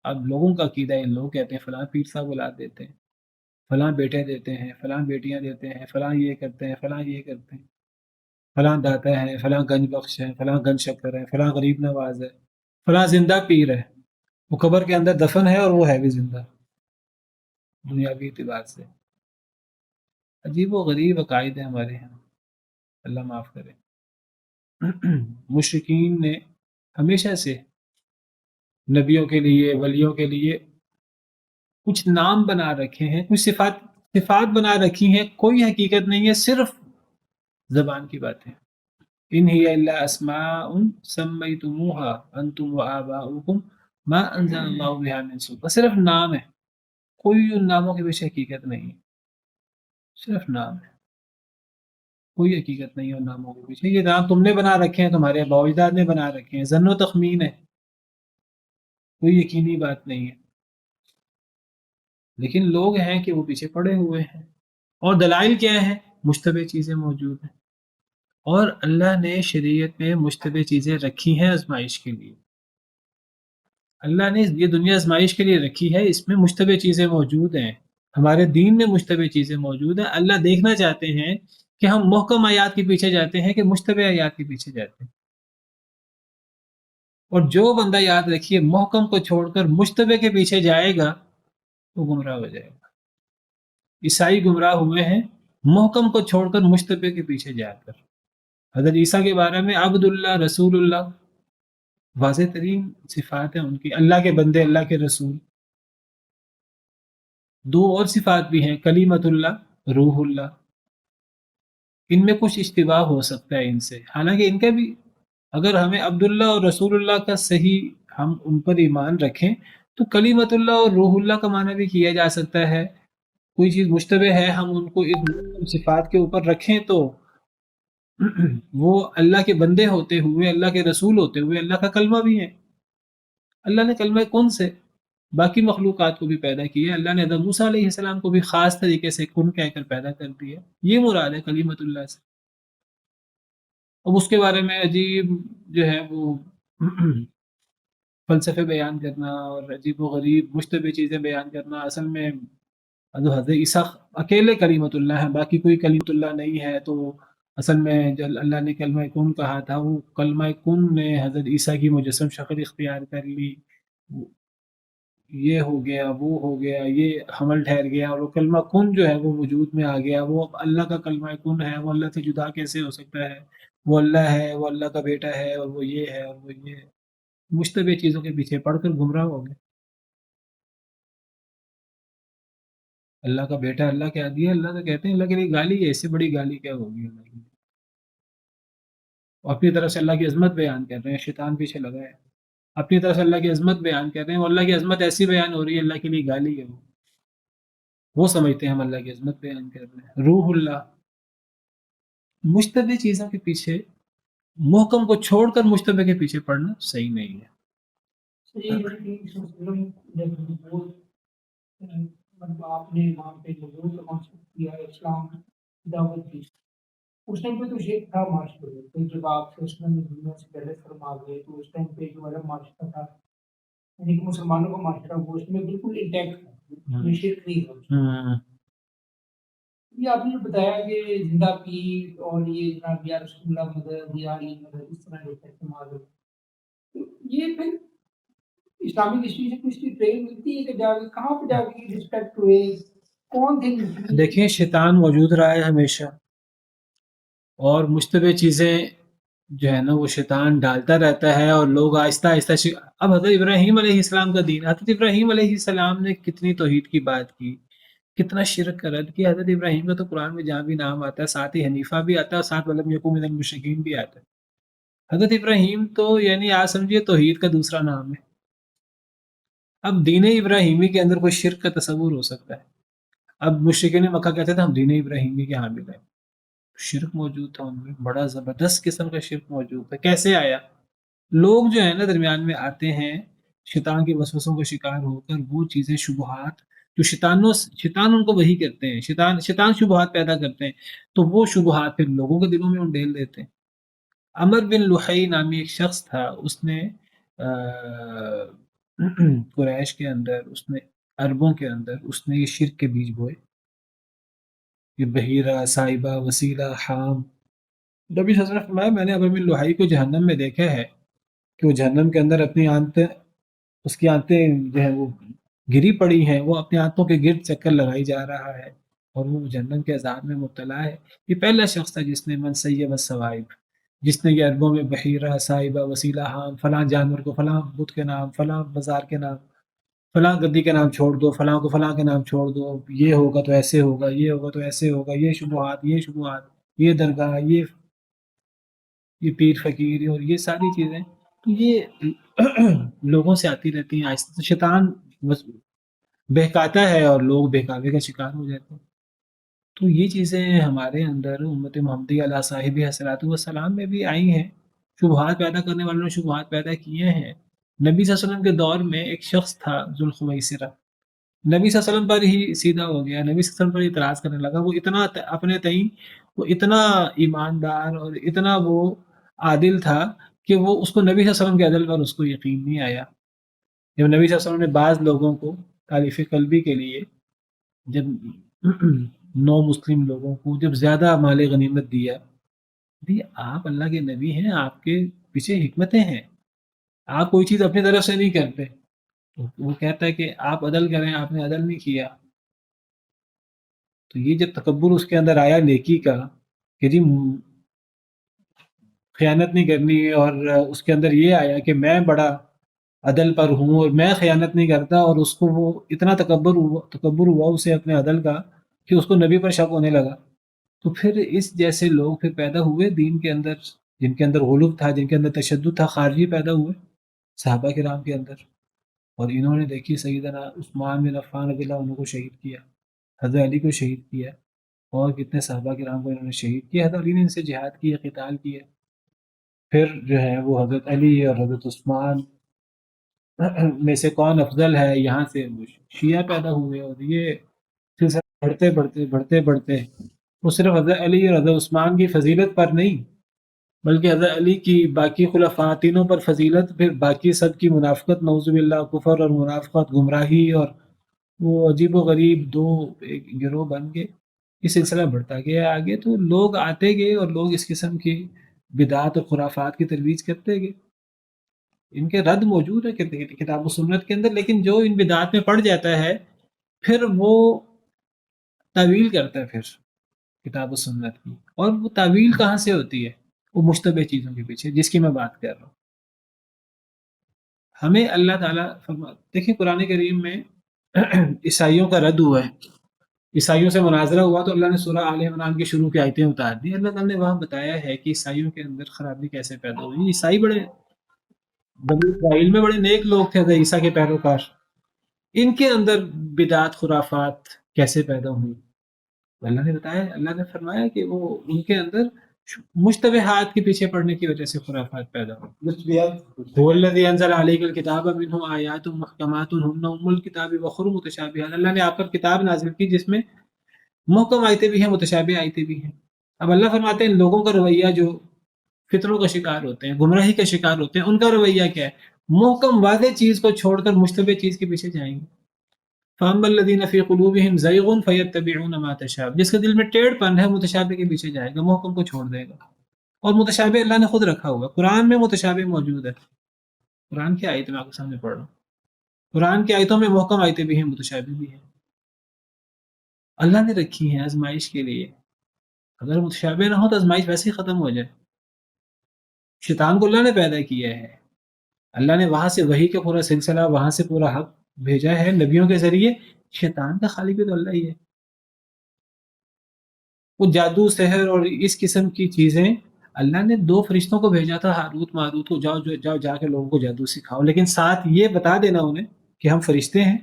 Speaker 1: اب لوگوں کا عقیدہ ہے، لوگ کہتے ہیں فلاں پیر صاحب اولاد دیتے ہیں، فلاں بیٹے دیتے ہیں، فلاں بیٹیاں دیتے ہیں، فلاں یہ کرتے ہیں، فلاں یہ کرتے ہیں، فلاں داتا ہے، فلاں گنج بخش ہے، فلاں گنج شکر ہے، فلاں غریب نواز ہے، فلاں زندہ پیر ہے، وہ قبر کے اندر دفن ہے اور وہ ہے بھی زندہ دنیاوی اعتبار سے۔ عجیب و غریب عقائد ہیں ہمارے یہاں، اللہ معاف کرے۔ مشرکین نے ہمیشہ سے نبیوں کے لیے، ولیوں کے لیے کچھ نام بنا رکھے ہیں، کچھ صفات بنا رکھی ہیں، کوئی حقیقت نہیں ہے، صرف زبان کی باتیں۔ ان ہی الا اسماء سمیتموها انتم وآباؤکم ما انزل اللہ بها من سلطان، صرف نام ہے، کوئی ان ناموں کے پیچھے حقیقت نہیں ہے، صرف نام ہے، کوئی حقیقت نہیں ہے ان ناموں کے پیچھے۔ یہ نام تم نے بنا رکھے ہیں، تمہارے آباء و اجداد نے بنا رکھے ہیں، ظن و تخمین ہے، کوئی یقینی بات نہیں ہے، لیکن لوگ ہیں کہ وہ پیچھے پڑے ہوئے ہیں۔ اور دلائل کیا ہیں؟ مشتبہ چیزیں موجود ہیں، اور اللہ نے شریعت میں مشتبہ چیزیں رکھی ہیں آزمائش کے لیے۔ اللہ نے یہ دنیا آزمائش کے لیے رکھی ہے، اس میں مشتبہ چیزیں موجود ہیں، ہمارے دین میں مشتبہ چیزیں موجود ہیں۔ اللہ دیکھنا چاہتے ہیں کہ ہم محکم آیات کے پیچھے جاتے ہیں کہ مشتبہ آیات کے پیچھے جاتے ہیں۔ اور جو بندہ یاد رکھیے محکم کو چھوڑ کر مشتبہ کے پیچھے جائے گا وہ گمراہ ہو جائے گا۔ عیسائی گمراہ ہوئے ہیں محکم کو چھوڑ کر مشتبہ کے پیچھے جا کر۔ حضرت عیسیٰ کے بارے میں عبداللہ، رسول اللہ، واضح ترین صفات ہیں ان کی، اللہ کے بندے، اللہ کے رسول۔ دو اور صفات بھی ہیں، کلیمت اللہ، روح اللہ۔ ان میں کچھ اشتباہ ہو سکتا ہے ان سے، حالانکہ ان کا بھی اگر ہمیں عبداللہ اور رسول اللہ کا صحیح ہم ان پر ایمان رکھیں تو کلیمت اللہ اور روح اللہ کا معنی بھی کیا جا سکتا ہے۔ کوئی چیز مشتبہ ہے، ہم ان کو ان صفات کے اوپر رکھیں تو وہ اللہ کے بندے ہوتے ہوئے، اللہ کے رسول ہوتے ہوئے اللہ کا کلمہ بھی ہے۔ اللہ نے کلمہ کن سے باقی مخلوقات کو بھی پیدا کیا، اللہ نے حضرت موسیٰ علیہ السلام کو بھی خاص طریقے سے کن کہہ کر پیدا کر دیا، یہ مراد ہے کلیمت اللہ سے۔ اب اس کے بارے میں عجیب جو ہے وہ فلسفے بیان کرنا اور عجیب و غریب مشتبہ چیزیں بیان کرنا، اصل میں حضرت عیسیٰ اکیلے کلیمت اللہ ہیں، باقی کوئی کلیمت اللہ نہیں ہے، تو اصل میں جب اللہ نے کلمہ کن کہا تھا، وہ کلمہ کن نے حضرت عیسیٰ کی مجسم شکل اختیار کر لی، یہ ہو گیا، وہ ہو گیا، یہ حمل ٹھہر گیا، اور وہ کلمہ کن جو ہے وہ وجود میں آ گیا، وہ اب اللہ کا کلمہ کن ہے، وہ اللہ سے جدا کیسے ہو سکتا ہے؟ وہ اللہ ہے، وہ اللہ کا بیٹا ہے، اور وہ یہ ہے اور وہ یہ ہے۔ مشتبہ چیزوں کے پیچھے پڑھ کر گمراہ ہو گئے۔ اللہ کا بیٹا اللہ کیا دیا؟ اللہ تو کہتے ہیں اللہ کے لیے گالی ہے، اس سے بڑی گالی کیا ہوگی اللہ کی؟ اور اپنی طرف سے اللہ کی عظمت بیان کر رہے ہیں، شیطان پیچھے لگا ہے، اپنی طرف سے اللہ کی عظمت بیان کر رہے ہیں، اور اللہ کی عظمت ایسی بیان ہو رہی ہے اللہ کے لیے گالی ہے، وہ سمجھتے ہیں ہم اللہ کی عظمت بیان کر رہے ہیں۔ روح اللہ، مشتبہ چیزوں کے پیچھے، محکم کو چھوڑ کر مشتبہ کے پیچھے پڑنا صحیح نہیں ہے۔ مطلب آپ نے وہاں پہ جو کیا اسلام دعوت دی، اس ٹائم پہ تو شیخ تھا معاشرے، تو جب آپ دنیا سے پہلے فرما گئے تو اس ٹائم پہ جو الگ معاشرہ تھا، یعنی کہ مسلمانوں کا معاشرہ، وہ اس میں بالکل انٹیکٹ تھا، میں شرک نہیں تھا۔ یہ آپ نے بتایا کہ زندہ پیر اور یہ جناب یا رسول اللہ مدد یا علی مدد اس طرح کا استعمال ہو، تو یہ پھر اسلامک ہسٹری سے کچھ ٹرین ملتی ہے کہ جا کے کہاں پہ جا کے رسپیکٹ ہوئے، کون تھے؟ دیکھیں شیطان موجود رہا ہے ہمیشہ، اور مشتبہ چیزیں جو ہے نا وہ شیطان ڈالتا رہتا ہے، اور لوگ آہستہ آہستہ اب حضرت ابراہیم علیہ السلام کا دین، حضرت ابراہیم علیہ السلام نے کتنی توحید کی بات کی، کتنا شرک کا رد کیا۔ حضرت ابراہیم کا تو قرآن میں جہاں بھی نام آتا ہے ساتھ ہی حنیفہ بھی آتا ہے، اور ساتھ ولم یکن من المشرکین بھی آتا ہے۔ حضرت ابراہیم تو یعنی آج سمجھیے توحید کا دوسرا نام ہے۔ اب دین ابراہیمی کے اندر کوئی شرک کا تصور ہو سکتا ہے؟ اب مشرکین مکہ کہتے تھے ہم دین ابراہیمی کے حامل ہیں، شرک موجود تھا ان میں، بڑا زبردست قسم کا شرک موجود تھا۔ کیسے آیا؟ لوگ جو ہے نا درمیان میں آتے ہیں شیطان کے وسوسوں کا شکار ہو کر، وہ چیزیں شبہات جو شیطان ان کو وہی کرتے ہیں، شیطان شبہات پیدا کرتے ہیں، تو وہ شبہات پھر لوگوں کے دلوں میں انڈیل دیتے ہیں۔ عمر بن لحی نامی ایک شخص تھا، اس نے قریش کے اندر اس نے، عربوں کے اندر اس نے یہ شرک کے بیج بوئے، یہ بحیرہ، صائبہ، وسیلہ، حام۔ نبی صلی اللہ علیہ وسلم نے فرمایا میں نے ابو بن لوہائی کو جہنم میں دیکھا ہے کہ وہ جہنم کے اندر اپنی آنتیں، اس کی آنتیں جو ہیں وہ گری پڑی ہیں، وہ اپنی آنتوں کے گرد چکر لگائی جا رہا ہے اور وہ جہنم کے عذاب میں مبتلا ہے۔ یہ پہلا شخص تھا جس نے من سیب السوائب، جس نے یہ عربوں میں بحیرہ، صائبہ، وسیلہ، حام، فلاں جانور کو فلاں بت کے نام، فلاں بازار کے نام، فلاں گدی کے نام چھوڑ دو، فلاں کو فلاں کے نام چھوڑ دو، یہ ہوگا تو ایسے ہوگا، یہ ہوگا تو ایسے ہوگا، یہ شبہات، یہ شبہات، یہ درگاہ، یہ پیر فقیر اور یہ ساری چیزیں، تو یہ لوگوں سے آتی رہتی ہیں، آہستہ شیطان بس بہکاتا ہے اور لوگ بہکاوے کا شکار ہو جاتے ہیں۔ تو یہ چیزیں ہمارے اندر امت محمدی علیہ صاحب حضرات والسلام میں بھی آئی ہیں، شبہات پیدا کرنے والوں نے شبہات پیدا کیے ہیں۔ نبی صلی اللہ علیہ وسلم کے دور میں ایک شخص تھا ذوالخویسرہ، نبی صلی اللہ علیہ وسلم پر ہی سیدھا ہو گیا، نبی صلی اللہ علیہ وسلم پر اعتراض کرنے لگا، وہ اتنا اپنے تئیں وہ اتنا ایماندار اور اتنا وہ عادل تھا کہ وہ اس کو نبی صلی اللہ علیہ وسلم کے عدل پر اس کو یقین نہیں آیا۔ جب نبی صلی اللہ علیہ وسلم نے بعض لوگوں کو تالیف قلبی کے لیے، جب نو مسلم لوگوں کو جب زیادہ مال غنیمت دیا، بھی آپ اللہ کے نبی ہیں، آپ کے پیچھے حکمتیں ہیں، آپ کوئی چیز اپنی طرف سے نہیں کرتے، تو وہ کہتا ہے کہ آپ عدل کریں، آپ نے عدل نہیں کیا۔ تو یہ جب تکبر اس کے اندر آیا نیکی کا کہ جی خیانت نہیں کرنی، اور اس کے اندر یہ آیا کہ میں بڑا عدل پر ہوں اور میں خیانت نہیں کرتا، اور اس کو وہ اتنا تکبر ہوا اسے اپنے عدل کا کہ اس کو نبی پر شک ہونے لگا۔ تو پھر اس جیسے لوگ پھر پیدا ہوئے دین کے اندر، جن کے اندر غلو تھا، جن کے اندر تشدد تھا، خارجی پیدا ہوئے صحابہ کرام کے اندر، اور انہوں نے دیکھی سیدنا عثمان بن عفان رضی اللہ عنہ کو شہید کیا، حضرت علی کو شہید کیا، اور کتنے صحابہ کرام کو انہوں نے شہید کیا، حضرت علی نے ان سے جہاد کیا، قتال کیا۔ پھر جو ہے وہ حضرت علی اور حضرت عثمان میں سے کون افضل ہے، یہاں سے وہ شیعہ پیدا ہوئے، اور یہ سلسلہ بڑھتے بڑھتے بڑھتے بڑھتے وہ صرف حضرت علی اور حضرت عثمان کی فضیلت پر نہیں، بلکہ حضرت علی کی باقی خلفاء تینوں پر فضیلت، پھر باقی سب کی منافقت، نعوذ باللہ، کفر اور منافقت، گمراہی، اور وہ عجیب و غریب دو ایک گروہ بن گئے۔ یہ سلسلہ بڑھتا گیا آگے، تو لوگ آتے گئے اور لوگ اس قسم کی بدعات اور خرافات کی ترویج کرتے گئے۔ ان کے رد موجود ہے کتاب و سنت کے اندر، لیکن جو ان بدعات میں پڑ جاتا ہے پھر وہ تعویل کرتا ہے پھر کتاب و سنت کی، اور وہ تعویل کہاں سے ہوتی ہے؟ وہ مشتبہ چیزوں کے پیچھے، جس کی میں بات کر رہا ہوں۔ ہمیں اللہ تعالیٰ دیکھیں قرآن کریم میں عیسائیوں کا رد ہوا ہے، عیسائیوں سے مناظرہ ہوا، تو اللہ نے سورہ آل عمران کی شروع کی آیتیں اتار دی۔ اللہ تعالیٰ نے وہاں بتایا ہے کہ عیسائیوں کے اندر خرابی کیسے پیدا ہوئی۔ عیسائی بنی اسرائیل میں بڑے نیک لوگ تھے، حضرت عیسیٰ کے پیروکار، ان کے اندر بدعات خرافات کیسے پیدا ہوئی؟ اللہ نے بتایا، اللہ نے فرمایا کہ وہ ان کے اندر مشتبہات کے پیچھے پڑنے کی وجہ سے خرافات پیدا ہوئی۔ هو الذی انزل علیک الکتاب منہ آیات محکمات ہن ام الکتاب واخر متشابہات، اللہ نے آپ پر کتاب نازل کی جس میں محکم آیتیں بھی ہیں، متشابہ آیتیں بھی ہیں۔ اب اللہ فرماتے ہیں ان لوگوں کا رویہ جو فطروں کا شکار ہوتے ہیں، گمراہی کا شکار ہوتے ہیں، ان کا رویہ کیا ہے؟ محکم واضح چیز کو چھوڑ کر مشتبہ چیز کے پیچھے جائیں گے۔ فَأَمَّا الَّذِينَ فِي قُلُوبِهِمْ زَيْغٌ فَيَتَّبِعُونَ مَا تَشَابَهَ، جس کے دل میں ٹیڑھ پن ہے متشابہ کے پیچھے جائے گا، محکم کو چھوڑ دے گا۔ اور متشابہ اللہ نے خود رکھا ہوا، قرآن میں متشابہ موجود ہے۔ قرآن کی آیت میں آپ کے سامنے پڑھ رہا ہوں، قرآن کی آیتوں میں محکم آیتیں بھی ہیں، متشابہ بھی ہیں، اللہ نے رکھی ہیں آزمائش کے لیے۔ اگر متشابہ نہ ہو تو آزمائش ویسے ہی ختم ہو جائے۔ شیطان کو اللہ نے پیدا کیا ہے، اللہ نے وہاں سے وحی کا پورا سلسلہ، وہاں سے پورا حق بھیجا ہے نبیوں کے ذریعے۔ شیطان کا خالق بھی تو اللہ ہی ہے۔ وہ جادو، سحر اور اس قسم کی چیزیں، اللہ نے دو فرشتوں کو بھیجا تھا، ہاروت ماروت کو، جاؤ جا کے لوگوں کو جادو سکھاؤ، لیکن ساتھ یہ بتا دینا انہیں کہ ہم فرشتے ہیں،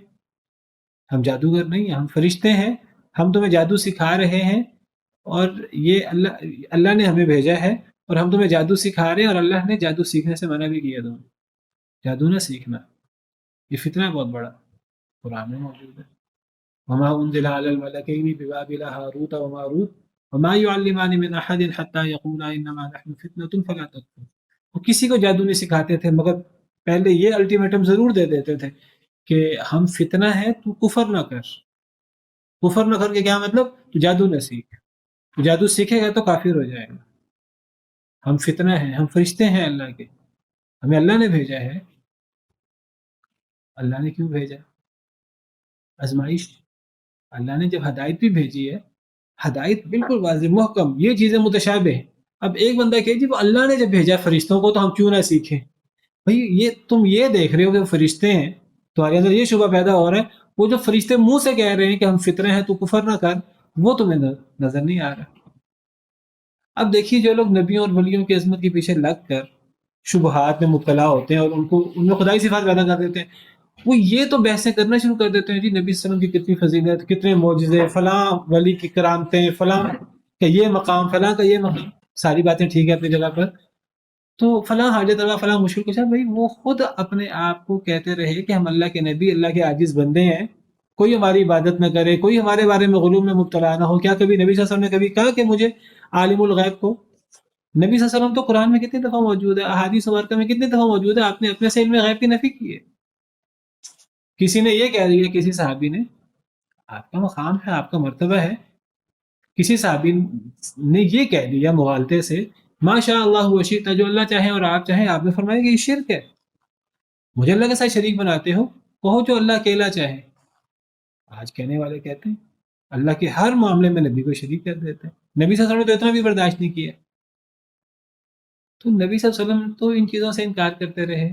Speaker 1: ہم جادوگر نہیں ہیں، ہم فرشتے ہیں، ہم تمہیں جادو سکھا رہے ہیں، اور یہ اللہ نے ہمیں بھیجا ہے، اور ہم تمہیں جادو سکھا رہے ہیں، اور اللہ نے جادو سیکھنے سے منع بھی کیا تمہیں، جادو نہ سیکھنا، یہ فتنہ بہت بڑا قرآن میں موجود ہے۔ وما انزل على الملكين ببابل هاروت وماروت وما يعلمان من احد حتى يقولا انما نحن فتنة فلا تكفر، وہ کسی کو جادو نہیں سکھاتے تھے مگر پہلے یہ الٹیمیٹم ضرور دے دیتے تھے کہ ہم فتنہ ہے، تو کفر نہ کر. کفر نہ کر کے کیا مطلب؟ تو جادو نہ سیکھ. تو جادو سیکھے گا تو کافر ہو جائے گا. ہم فتنہ ہیں، ہم فرشتے ہیں اللہ کے، ہمیں اللہ نے بھیجا ہے. اللہ نے کیوں بھیجا؟ آزمائش. اللہ نے جب ہدایت بھی بھیجی ہے، ہدایت بالکل واضح محکم، یہ چیزیں متشابہ ہیں. اب ایک بندہ کہ جی وہ اللہ نے جب بھیجا فرشتوں کو تو ہم کیوں نہ سیکھیں؟ بھائی یہ تم یہ دیکھ رہے ہو کہ وہ فرشتے ہیں، تمہارے اندر یہ شبہ پیدا ہو رہا ہے. وہ جو فرشتے منہ سے کہہ رہے ہیں کہ ہم فطرے ہیں تو کفر نہ کر، وہ تمہیں نظر نہیں آ رہا. اب دیکھیے جو لوگ نبیوں اور ولیوں کی عظمت کے پیچھے لگ کر شبہات میں مبتلا ہوتے ہیں اور ان میں خدائی صفات پیدا کر دیتے ہیں، وہ یہ تو بحثیں کرنا شروع کر دیتے ہیں جی نبی صلی اللہ علیہ وسلم کی کتنی فضیلت، کتنے معجزے، فلاں ولی کی کرامتیں، فلاں کا یہ مقام، فلاں کا یہ مقام. ساری باتیں ٹھیک ہے اپنی جگہ پر. تو فلاں حاجت روا، فلاں مشکل کچھ ہے. بھائی وہ خود اپنے آپ کو کہتے رہے کہ ہم اللہ کے نبی، اللہ کے عاجز بندے ہیں، کوئی ہماری عبادت نہ کرے، کوئی ہمارے بارے میں غلو میں مبتلا نہ ہو. کیا کبھی نبی صلی اللہ علیہ وسلم نے کبھی کہا کہ مجھے عالم الغیب کو؟ نبی صلی اللہ علیہ وسلم تو قرآن میں کتنی دفعہ موجود ہے، احادیث مبارکہ میں کتنی دفعہ موجود ہے، آپ نے اپنے سے علم غیب کی نفی کی ہے. کسی نے یہ کہہ دیا، کسی صحابی نے، آپ کا مقام ہے، آپ کا مرتبہ ہے، کسی صحابی نے یہ کہہ دیا مغالطے سے، ما شاء اللہ وشئت، جو اللہ چاہے اور آپ چاہیں، آپ نے فرمایا کہ یہ شرک ہے، مجھے اللہ کے ساتھ شریک بناتے ہو. کہو جو اللہ اکیلا چاہے. آج کہنے والے کہتے ہیں اللہ کے ہر معاملے میں نبی کو شریک کر دیتے ہیں. نبی صلی اللہ علیہ وسلم نے تو اتنا بھی برداشت نہیں کیا. تو نبی صلی اللہ علیہ وسلم تو ان چیزوں سے انکار کرتے رہے.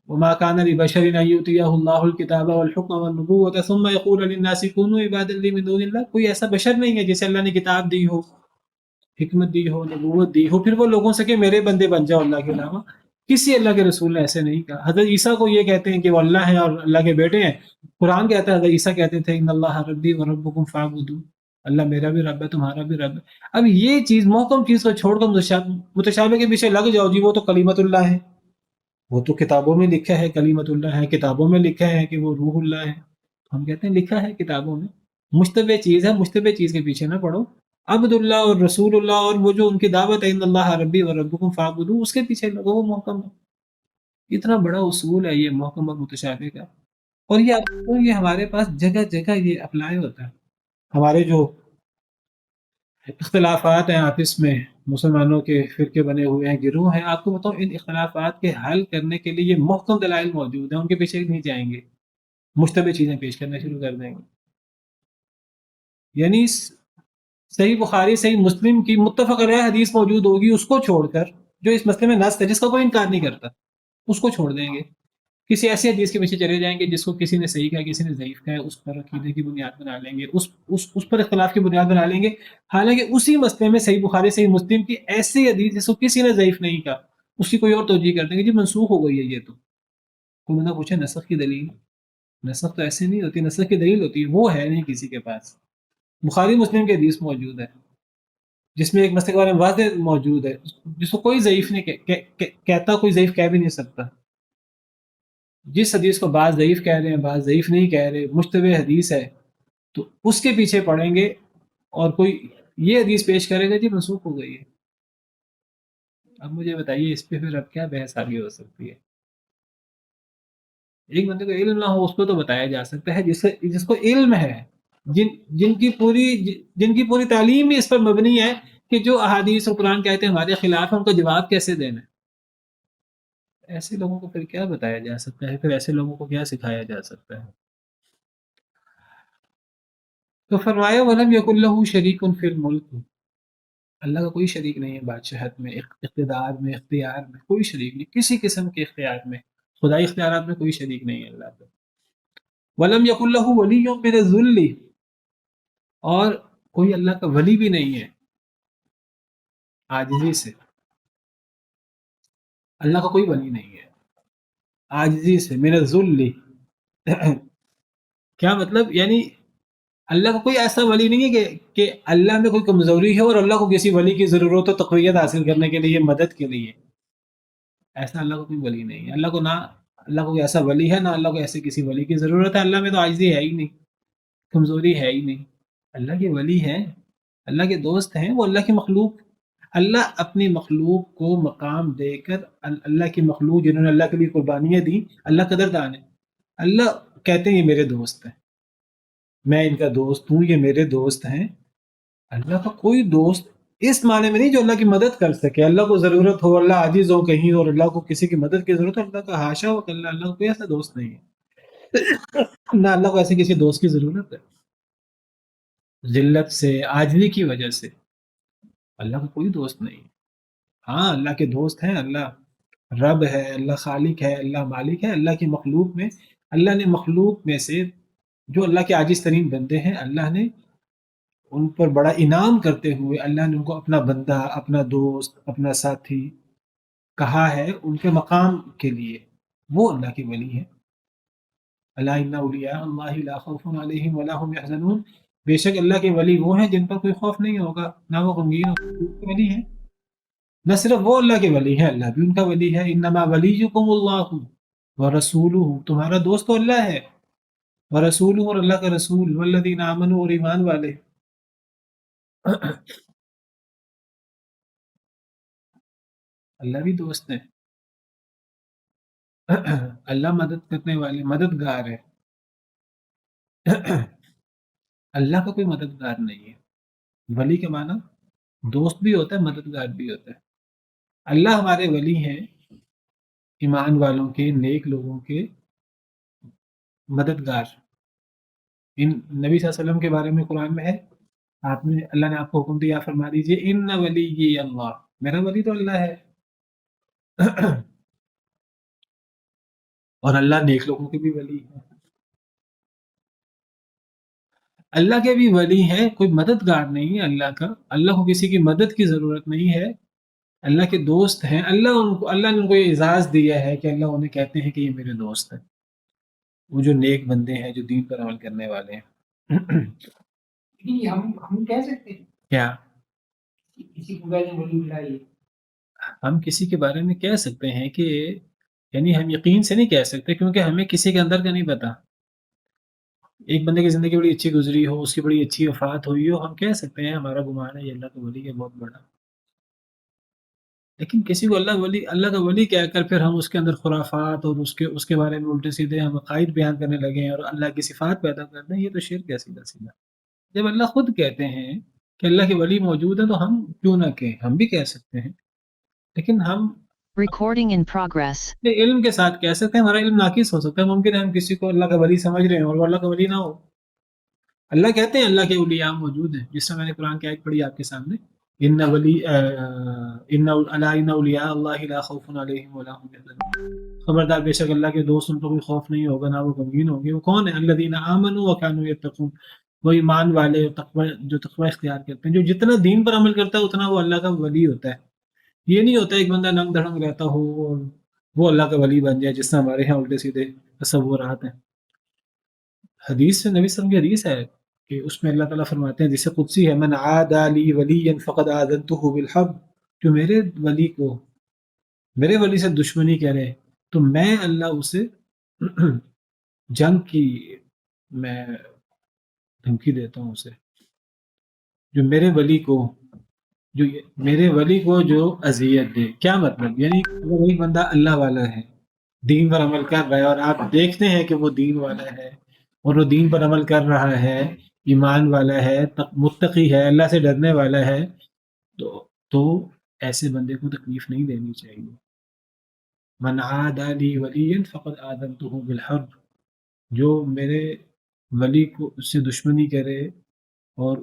Speaker 1: وما كان لبشر ان يؤتيه الله الكتاب والحكم والنبوة ثم يقول للناس كونوا عبادا لي من دون الله. کوئی ایسا بشر نہیں ہے جسے اللہ نے کتاب دی ہو، حکمت دی ہو، نبوت دی ہو، پھر وہ لوگوں سے کہ میرے بندے بن جاؤ اللہ کے علاوہ. کسی اللہ کے رسول نے ایسے نہیں کہا. حضرت عیسیٰ کو یہ کہتے ہیں کہ وہ اللہ ہیں اور اللہ کے بیٹے ہیں. قرآن کہتا ہے حضرت عیسیٰ کہتے تھے ان اللہ ربی و ربکم فاعبدون، اللہ میرا بھی رب ہے، تمہارا بھی رب ہے. اب یہ چیز محکم چیز کو چھوڑ کر متشابہ کے پیچھے لگ جاؤ جی وہ تو کلیمت اللہ ہے، وہ تو کتابوں میں لکھا ہے کلیمت اللہ ہے، کتابوں میں لکھا ہے کہ وہ روح اللہ ہے. ہم کہتے ہیں لکھا ہے کتابوں میں، مشتبہ چیز ہے، مشتبہ چیز کے پیچھے نہ پڑو. عبد اللہ اور رسول اللہ اور وہ جو ان کی دعوت ہے ان اللہ ربی و ربکم فاعبدوا، اس کے پیچھے لگو، وہ محکم ہے. اتنا بڑا اصول ہے یہ محکم اور متشابہ کا. اور یہ ہمارے پاس جگہ جگہ یہ اپلائی ہوتا ہے. ہمارے جو اختلافات ہیں آپس میں، مسلمانوں کے فرقے بنے ہوئے ہیں، گروہ ہیں، آپ کو بتاؤں ان اختلافات کے حل کرنے کے لیے یہ محکم دلائل موجود ہیں، ان کے پیچھے نہیں جائیں گے، مشتبہ چیزیں پیش کرنا شروع کر دیں گے. یعنی صحیح بخاری صحیح مسلم کی متفق علیہ حدیث موجود ہوگی، اس کو چھوڑ کر جو اس مسئلے میں نص ہے جس کا کوئی انکار نہیں کرتا، اس کو چھوڑ دیں گے. کسی ایسی حدیث کے پیچھے چلے جائیں گے جس کو کسی نے صحیح کہا، کسی نے ضعیف کہا ہے، اس پر عقیدے کی بنیاد بنا لیں گے، اس پر اختلاف کی بنیاد بنا لیں گے. حالانکہ اسی مسئلے میں صحیح بخاری صحیح مسلم کی ایسی حدیث جس کو کسی نے ضعیف نہیں کہا، اس کی کوئی اور توجیہ کر دیں گے جی منسوخ ہو گئی ہے. یہ تو کوئی بندہ پوچھے نسخ کی دلیل، نسخ تو ایسے نہیں ہوتی، نسخ کی دلیل ہوتی ہے، وہ ہے نہیں کسی کے پاس. بخاری مسلم کی حدیث موجود ہے جس میں ایک مسئلے کے بارے میں واضح موجود ہے، جس کو کوئی ضعیف نہیں کہتا، کوئی ضعیف کہہ بھی نہیں سکتا. جس حدیث کو بعض ضعیف کہہ رہے ہیں، بعض ضعیف نہیں کہہ رہے، مشتبہ حدیث ہے، تو اس کے پیچھے پڑیں گے اور کوئی یہ حدیث پیش کرے گا جی منسوخ ہو گئی ہے. اب مجھے بتائیے اس پہ پھر اب کیا بحث آگے ہو سکتی ہے؟ ایک بندے کو علم نہ ہو اس کو تو بتایا جا سکتا ہے، جس کو علم ہے، جن کی پوری تعلیم بھی اس پر مبنی ہے کہ جو احادیث اور قرآن کہتے ہیں ہمارے خلاف ہیں، ان کا جواب کیسے دینا ہے. ایسے لوگوں کو پھر کیا بتایا جا سکتا ہے، پھر ایسے لوگوں کو کیا سکھایا جا سکتا ہے. تو فرمایا وَلَمْ يَكُنْ لَهُ شَرِيكٌ فِي الْمُلْكِ، اللہ کا کوئی شریک نہیں ہے بادشاہت میں، اقتدار میں، اختیار میں، کوئی شریک نہیں کسی قسم کے اختیار میں، خدائی اختیارات میں کوئی شریک نہیں ہے اللہ کا. وَلَمْ يَكُنْ لَهُ وَلِيٌّ مِّنَ الذُّلِّ، اور کوئی اللہ کا ولی بھی نہیں ہے عاجزی سے. اللہ کا کوئی ولی نہیں ہے عاجزی سے، من الذل. کیا مطلب؟ یعنی اللہ کا کوئی ایسا ولی نہیں ہے کہ اللہ میں کوئی کمزوری ہے اور اللہ کو کسی ولی کی ضرورت ہو تقویت حاصل کرنے کے لیے، مدد کے لیے. ایسا اللہ کا کوئی ولی نہیں ہے. اللہ کو کوئی ایسا ولی ہے، نہ اللہ کو ایسے کسی ولی کی ضرورت ہے. اللہ میں تو عاجزی ہے ہی نہیں، کمزوری ہے ہی نہیں. اللہ کے ولی ہیں، اللہ کے دوست ہیں، وہ اللہ کی مخلوق اللہ اپنی مخلوق کو مقام دے کر اللہ کی مخلوق جنہوں نے اللہ کے لیے قربانیاں دی، اللہ قدردان ہے۔ اللہ کہتے ہیں یہ میرے دوست ہیں، میں ان کا دوست ہوں، یہ میرے دوست ہیں۔ اللہ کا کوئی دوست اس معنی میں نہیں جو اللہ کی مدد کر سکے، اللہ کو ضرورت ہو، اللہ عاجز ہو کہیں اور اللہ کو کسی کی مدد کی ضرورت ہو، اللہ کا حاشا ہو کہ اللہ کو کوئی ایسا دوست نہیں ہے، نہ اللہ کو ایسے کسی دوست کی ضرورت ہے۔ ذلت سے، عاجزی کی وجہ سے اللہ کا کوئی دوست نہیں ہے۔ ہاں اللہ کے دوست ہیں، اللہ رب ہے، اللہ خالق ہے، اللہ مالک ہے۔ اللہ کی مخلوق میں، اللہ نے مخلوق میں سے جو اللہ کے عاجز ترین بندے ہیں، اللہ نے ان پر بڑا انعام کرتے ہوئے اللہ نے ان کو اپنا بندہ، اپنا دوست، اپنا ساتھی کہا ہے ان کے مقام کے لیے۔ وہ اللہ کے ولی ہیں۔ الا ان اولیاء اللہ لا خوف علیہم ولا هم يحزنون، بے شک اللہ کے ولی وہ ہیں جن پر کوئی خوف نہیں ہوگا، نہ وہ غمگین ہوگا۔ ولی ہیں نہ صرف وہ اللہ کے ولی ہیں، اللہ بھی ان کا ولی ہے۔ انما ولیکم اللہ ورسولہ، تمہارا دوست تو اللہ ہے، ورسولہ اور اللہ کا رسول، والذین آمنوا اور ایمان والے۔ اللہ بھی دوست ہے، اللہ مدد کرنے والے، مددگار ہے۔ اللہ کا کوئی مددگار نہیں ہے۔ ولی کے معنی دوست بھی ہوتا ہے، مددگار بھی ہوتا ہے۔ اللہ ہمارے ولی ہیں، ایمان والوں کے، نیک لوگوں کے مددگار۔ ان نبی صلی اللہ علیہ وسلم کے بارے میں قرآن میں ہے، آپ نے اللہ نے آپ کو حکم دیا، فرما دیجئے ان ولی اللہ، میرا ولی تو اللہ ہے۔ اور اللہ نیک لوگوں کے بھی ولی ہے۔ اللہ کے بھی ولی ہیں، کوئی مددگار نہیں ہے اللہ کا، اللہ کو کسی کی مدد کی ضرورت نہیں ہے، اللہ کے دوست ہیں۔ اللہ نے ان کو یہ اعزاز دیا ہے کہ اللہ انہیں کہتے ہیں کہ یہ میرے دوست ہیں، وہ جو نیک بندے ہیں، جو دین پر عمل کرنے والے ہیں۔ ہم کہہ سکتے ہیں کیا کسی کو ولی بلائیے؟ ہم کسی کے بارے میں کہہ سکتے ہیں کہ، یعنی ہم یقین سے نہیں کہہ سکتے، کیونکہ ہمیں کسی کے اندر کا نہیں پتا۔ ایک بندے کی زندگی بڑی اچھی گزری ہو، اس کی بڑی اچھی وفات ہوئی ہو، ہم کہہ سکتے ہیں ہمارا گمان ہے یہ اللہ کا ولی ہے بہت بڑا۔ لیکن کسی کو اللہ کا ولی کہہ کر پھر ہم اس کے اندر خرافات اور اس کے بارے میں الٹے سیدھے ہم عقائد بیان کرنے لگے ہیں اور اللہ کی صفات پیدا کر دیں، یہ تو شرک ہے سیدھا سیدھا۔ جب اللہ خود کہتے ہیں کہ اللہ کے ولی موجود ہیں تو ہم کیوں نہ کہیں، ہم بھی کہہ سکتے ہیں، لیکن ہم
Speaker 2: Recording in progress.
Speaker 1: اپنے علم کے ساتھ کہہ سکتے ہیں، ہمارا علم ناقص ہو سکتا ہے، ممکن ہے ہم کسی کو اللہ کا ولی سمجھ رہے ہیں اور وہ اللہ کا ولی نہ ہو۔ اللہ کہتے ہیں اللہ کے اولیاء موجود ہیں، جس سے میں نے قرآن کی آیت پڑھی آپ کے سامنے، ان اولیاء اللہ لا خوف علیہم ولا هم يحزنون، خبردار بے شک اللہ کے دوست ان پر کوئی خوف نہیں ہوگا، نہ وہ غمگین ہوں گے۔ وہ کون ہیں؟ الذین آمنوا وکانوا یتقون، وہ ایمان والے جو تقوی اختیار کرتے ہیں۔ جو جتنا دین پر عمل کرتا ہے اتنا وہ اللہ کا ولی ہوتا ہے۔ یہ نہیں ہوتا ایک بندہ ننگ دھڑنگ رہتا ہو اور وہ اللہ کا ولی بن جائے، جس طرح ہمارے یہاں الٹے سیدھے تصورات ہیں۔ حدیث سے، نبی صلی اللہ علیہ وسلم کی حدیث ہے کہ اس میں اللہ تعالیٰ فرماتے ہیں، جسے قدسی ہے، من عادى لی ولیا فقد آذنته بالحرب، جو میرے ولی سے دشمنی کرے تو میں اللہ اسے جنگ کی میں دھمکی دیتا ہوں اسے۔ جو میرے ولی کو جو اذیت دے، کیا مطلب؟ یعنی اگر وہی بندہ اللہ والا ہے، دین پر عمل کر رہا ہے، اور آپ دیکھتے ہیں کہ وہ دین والا ہے اور وہ دین پر عمل کر رہا ہے، ایمان والا ہے، متقی ہے، اللہ سے ڈرنے والا ہے، تو ایسے بندے کو تکلیف نہیں دینی چاہیے۔ من عادى لی ولیا فقد آذنته بالحرب، جو میرے ولی کو اس سے دشمنی کرے اور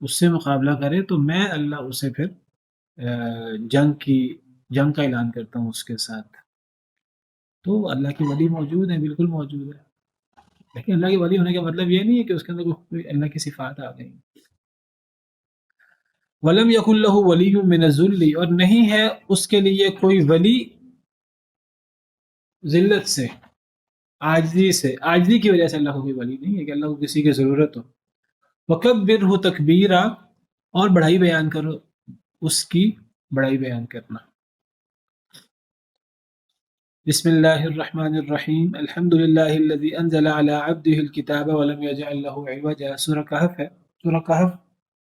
Speaker 1: اس سے مقابلہ کرے تو میں اللہ اسے پھر جنگ کا اعلان کرتا ہوں اس کے ساتھ۔ تو اللہ کے ولی موجود ہیں، بالکل موجود ہے، لیکن اللہ کے ولی ہونے کا مطلب یہ نہیں ہے کہ اس کے اندر کوئی اللہ کی صفات آ گئی۔ وَلَمْ يَكُنْ لَهُ وَلِيٌّ مِّنَ الذُّلِّ، اور نہیں ہے اس کے لیے کوئی ولی ذلت سے، عاجزی سے، عاجزی کی وجہ سے اللہ کو کوئی ولی نہیں ہے کہ اللہ کو کسی کی ضرورت ہو۔ وَكَبِّرْهُ تَكْبِيرًا، اور بڑائی بیان کرو، اس کی بڑائی بیان کرنا۔ بسم اللہ الرحمن الرحیم، الحمد للہ الذی انزل علی عبدہ الکتاب ولم یجعل له عوجا۔ سورہ کہف ہے، سورہ کہف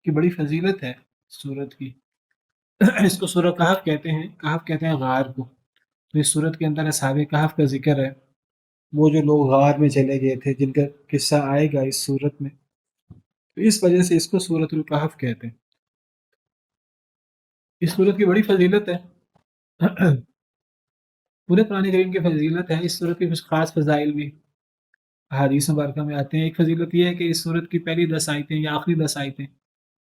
Speaker 1: کی بڑی فضیلت ہے، سورت کی اس کو سورہ کہف کہتے ہیں. کہف کہتے ہیں غار کو. تو اس سورت کے اندر اصحاب کہف کا ذکر ہے. وہ جو لوگ غار میں چلے گئے تھے جن کا قصہ آئے گا اس سورت میں، تو اس وجہ سے اس کو سورت الکہف کہتے ہیں. اس سورت کی بڑی فضیلت ہے. پورے قرآن کریم کی فضیلت ہے. اس سورت کی کچھ خاص فضائل بھی احادیث مبارکہ میں آتے ہیں. ایک فضیلت یہ ہے کہ اس سورت کی پہلی 10 آیتیں یا آخری 10 آیتیں